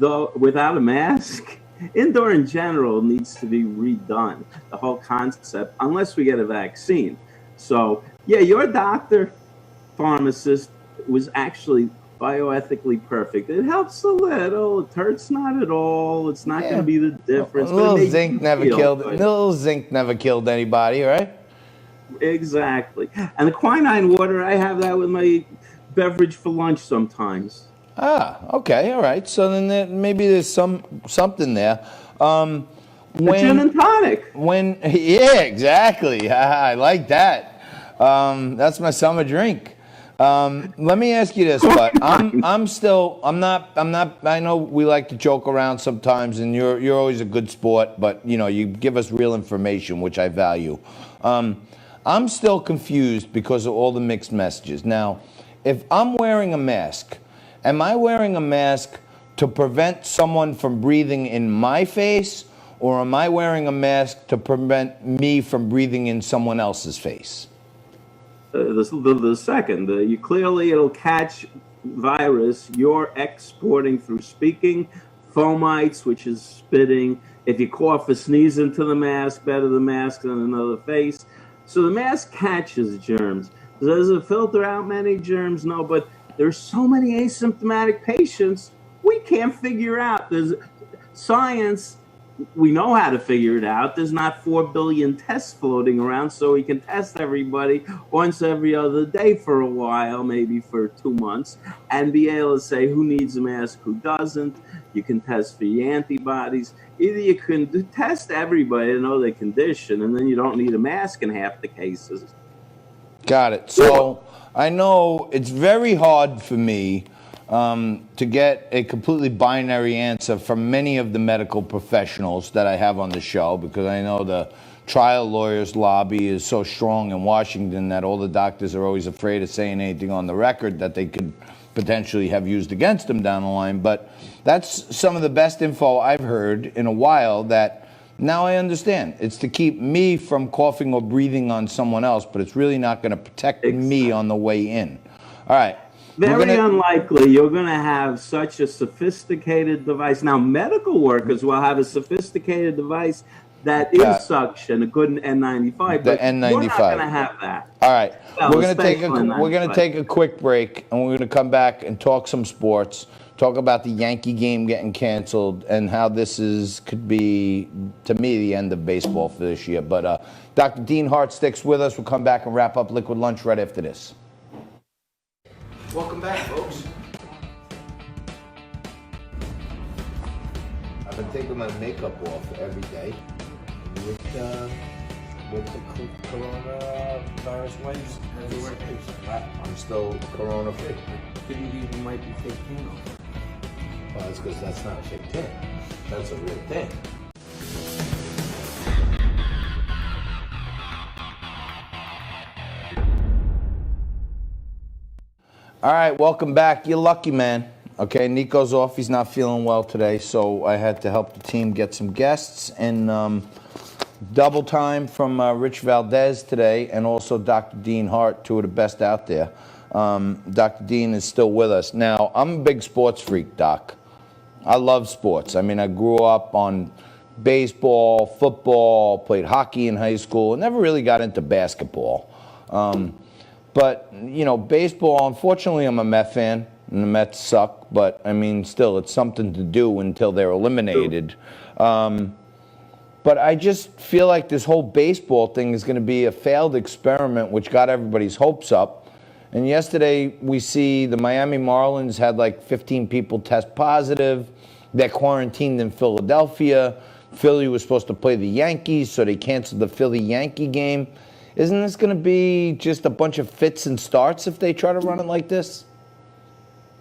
though without a mask, indoor in general needs to be redone. The whole concept, unless we get a vaccine. So yeah, your doctor, pharmacist, was actually bioethically perfect. It helps a little. It hurts not at all. It's not going to be the difference.
Little zinc never killed anybody, right?
Exactly. And the quinine water, I have that with my beverage for lunch sometimes.
Ah, okay, all right. So then maybe there's something there.
Gin and tonic.
Yeah, exactly. I like that. That's my summer drink. Let me ask you this, but I'm not, I know we like to joke around sometimes and you're always a good sport, but you give us real information, which I value. I'm still confused because of all the mixed messages. Now, if I'm wearing a mask, am I wearing a mask to prevent someone from breathing in my face, or am I wearing a mask to prevent me from breathing in someone else's face?
The second, you clearly it'll catch virus you're exporting through speaking, fomites, which is spitting. If you cough or sneeze into the mask, better the mask than another face. So the mask catches germs. Does it filter out many germs? No, but there's so many asymptomatic patients we can't figure out. There's science. We know how to figure it out. There's not 4 billion tests floating around, so we can test everybody once every other day for a while, maybe for 2 months, and be able to say who needs a mask, who doesn't. You can test for your antibodies. Either you can test everybody to know their condition, and then you don't need a mask in half the cases.
Got it. So I know it's very hard for me to get a completely binary answer from many of the medical professionals that I have on the show, because I know the trial lawyers lobby is so strong in Washington that all the doctors are always afraid of saying anything on the record that they could potentially have used against them down the line. But that's some of the best info I've heard in a while, that Now I understand. It's to keep me from coughing or breathing on someone else, but it's really not going to protect me on the way in. All right.
Very unlikely you're going to have such a sophisticated device. Now, medical workers will have a sophisticated device that is suction, a good N95, but
N95.
we're not going to have that.
All right.
Well,
we're going to take a quick break, and we're going to come back and talk some sports, talk about the Yankee game getting canceled, and how this could be, to me, the end of baseball for this year. But Dr. Dean Hart sticks with us. We'll come back and wrap up Liquid Lunch right after this. Welcome back, folks. I've been taking my makeup off every day with the coronavirus waves. I'm still corona free.
You might be taking off.
Well, that's because that's not a fake thing. That's a real thing. All right, welcome back. You're lucky, man. Okay, Nico's off. He's not feeling well today, so I had to help the team get some guests. And double time from Rich Valdez today, and also Dr. Dean Hart, two of the best out there. Dr. Dean is still with us. Now, I'm a big sports freak, Doc. I love sports. I mean, I grew up on baseball, football, played hockey in high school, and never really got into basketball. But, you know, baseball, unfortunately, I'm a Met fan, and the Mets suck, but, I mean, still, it's something to do until they're eliminated. But I just feel like this whole baseball thing is going to be a failed experiment, which got everybody's hopes up. And yesterday, we see the Miami Marlins had like 15 people test positive. They're quarantined in Philadelphia. Philly was supposed to play the Yankees, so they canceled the Philly-Yankee game. Isn't this going to be just a bunch of fits and starts if they try to run it like this?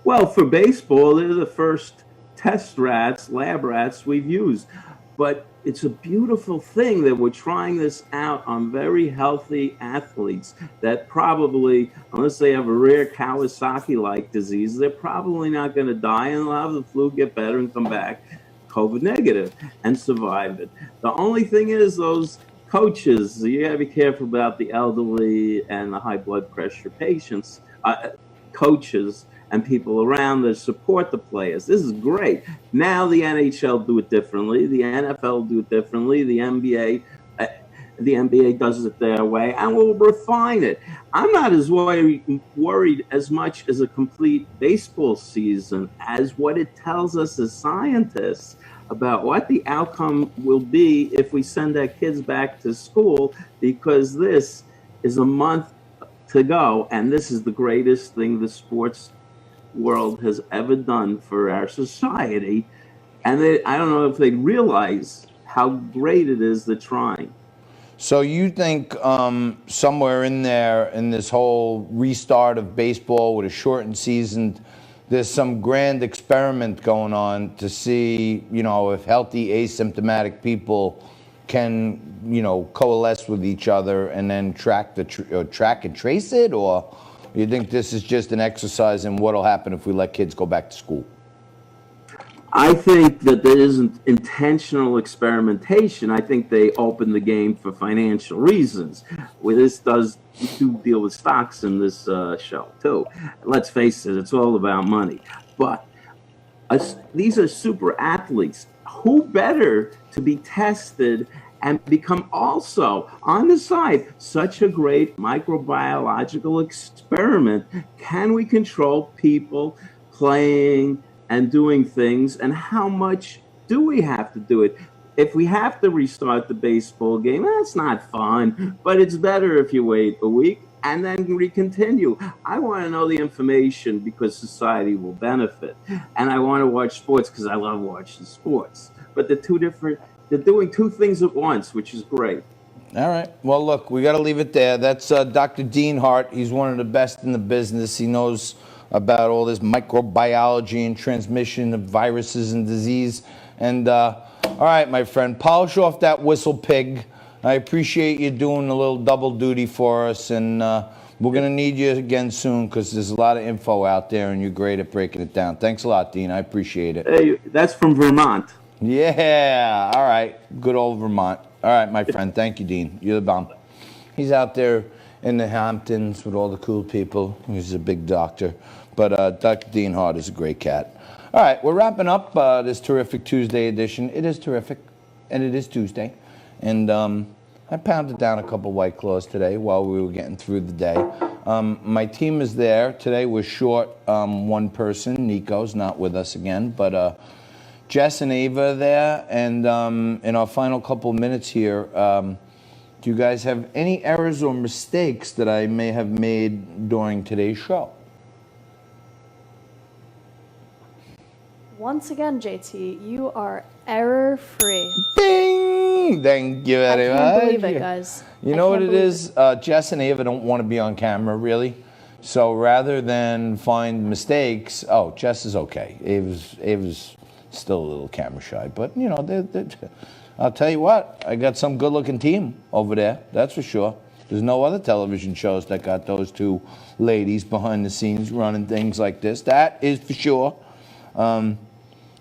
Well, for baseball, they're the first test rats, lab rats we've used. But it's a beautiful thing that we're trying this out on very healthy athletes that probably, unless they have a rare Kawasaki-like disease, they're probably not going to die, and they'll have the flu, get better, and come back COVID negative and survive it. The only thing is those coaches, you got to be careful about the elderly and the high blood pressure patients, coaches and people around that support the players. This is great. Now the NHL do it differently. The NFL do it differently. The NBA does it their way, and we'll refine it. I'm not as worried as much as a complete baseball season as what it tells us as scientists about what the outcome will be if we send our kids back to school, because this is a month to go, and this is the greatest thing the sports world has ever done for our society. And I don't know if they realize how great it is they're trying.
So you think somewhere in there, in this whole restart of baseball with a shortened season, there's some grand experiment going on to see, you know, if healthy asymptomatic people can, you know, coalesce with each other and then track and trace it? Or you think this is just an exercise in what'll happen if we let kids go back to school?
I think that there isn't intentional experimentation. I think they open the game for financial reasons. Well, this does do deal with stocks in this show too. Let's face it, it's all about money. But these are super athletes. Who better to be tested and become also, on the side, such a great microbiological experiment? Can we control people playing and doing things, and how much do we have to do it? If we have to restart the baseball game, that's not fun, but it's better if you wait a week and then continue. I want to know the information because society will benefit, and I want to watch sports because I love watching sports. But they're doing two things at once, which is great.
All right. Well, look, we got to leave it there. That's Dr. Dean Hart. He's one of the best in the business. He knows about all this microbiology and transmission of viruses and disease. And all right, my friend, polish off that whistle, pig. I appreciate you doing a little double duty for us, and we're going to need you again soon because there's a lot of info out there, and you're great at breaking it down. Thanks a lot, Dean. I appreciate it.
Hey, that's from Vermont.
Yeah. All right. Good old Vermont. All right, my friend. Thank you, Dean. You're the bomb. He's out there in the Hamptons with all the cool people. He's a big doctor. But Dr. Dean Hart is a great cat. All right, we're wrapping up this terrific Tuesday edition. It is terrific, and it is Tuesday. And I pounded down a couple White Claws today while we were getting through the day. My team is there. Today we're short one person. Nico's not with us again, but Jess and Ava are there. And in our final couple minutes here, do you guys have any errors or mistakes that I may have made during today's show?
Once again, JT, you are error-free.
Bing! Thank you very much.
I can't believe it, guys.
You know what it is? Jess and Ava don't want to be on camera, really. So rather than find mistakes, oh, Jess is okay. Ava's still a little camera shy. But, you know, I'll tell you what, I got some good-looking team over there, that's for sure. There's no other television shows that got those two ladies behind the scenes running things like this. That is for sure.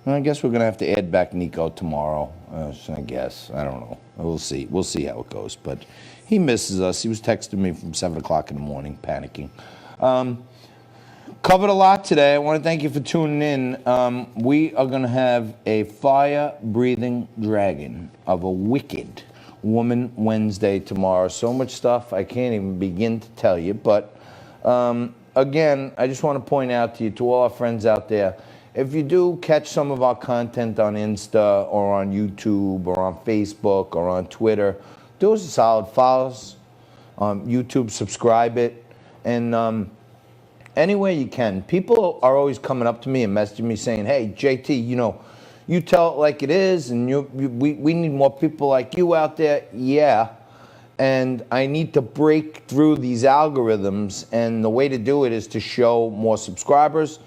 I guess we're going to have to add back Nico tomorrow. I guess. I don't know. We'll see. We'll see how it goes. But he misses us. He was texting me from 7 o'clock in the morning, panicking. Covered a lot today. I want to thank you for tuning in. We are going to have a fire-breathing dragon of a wicked woman Wednesday tomorrow. So much stuff I can't even begin to tell you. But again, I just want to point out to you, to all our friends out there, if you do catch some of our content on Insta or on YouTube or on Facebook or on Twitter, do us a solid, follow us on YouTube, subscribe it, and any way you can. People are always coming up to me and messaging me saying, hey, JT, you know, you tell it like it is, and we need more people like you out there. Yeah, and I need to break through these algorithms, and the way to do it is to show more subscribers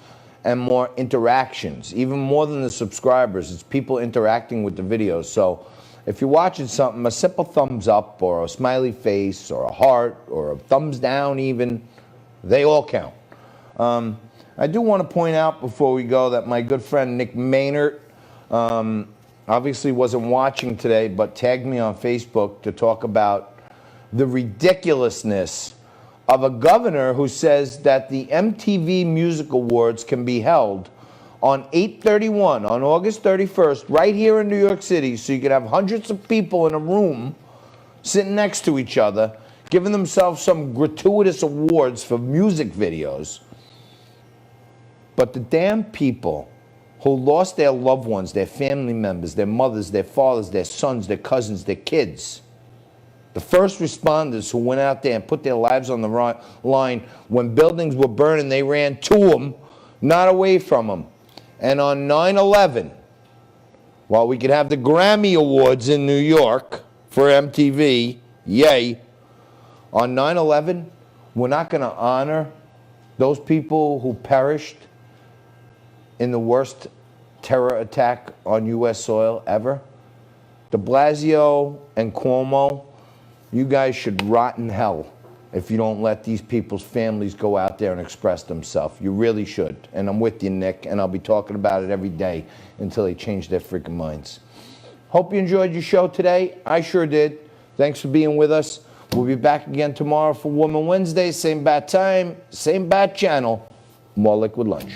and more interactions, even more than the subscribers. It's people interacting with the videos. So if you're watching something, a simple thumbs up or a smiley face or a heart or a thumbs down even, they all count. I do want to point out before we go that my good friend Nick Maynard obviously wasn't watching today, but tagged me on Facebook to talk about the ridiculousness of a governor who says that the MTV Music Awards can be held on 8/31, on August 31st, right here in New York City, so you can have hundreds of people in a room sitting next to each other, giving themselves some gratuitous awards for music videos. But the damn people who lost their loved ones, their family members, their mothers, their fathers, their sons, their cousins, their kids, the first responders who went out there and put their lives on the line when buildings were burning, they ran to them, not away from them. And on 9/11, while we could have the Grammy Awards in New York for MTV, yay, on 9/11, we're not going to honor those people who perished in the worst terror attack on U.S. soil ever. De Blasio and Cuomo, you guys should rot in hell if you don't let these people's families go out there and express themselves. You really should. And I'm with you, Nick, and I'll be talking about it every day until they change their freaking minds. Hope you enjoyed your show today. I sure did. Thanks for being with us. We'll be back again tomorrow for Woman Wednesday. Same bat time, same bat channel. More Liquid Lunch.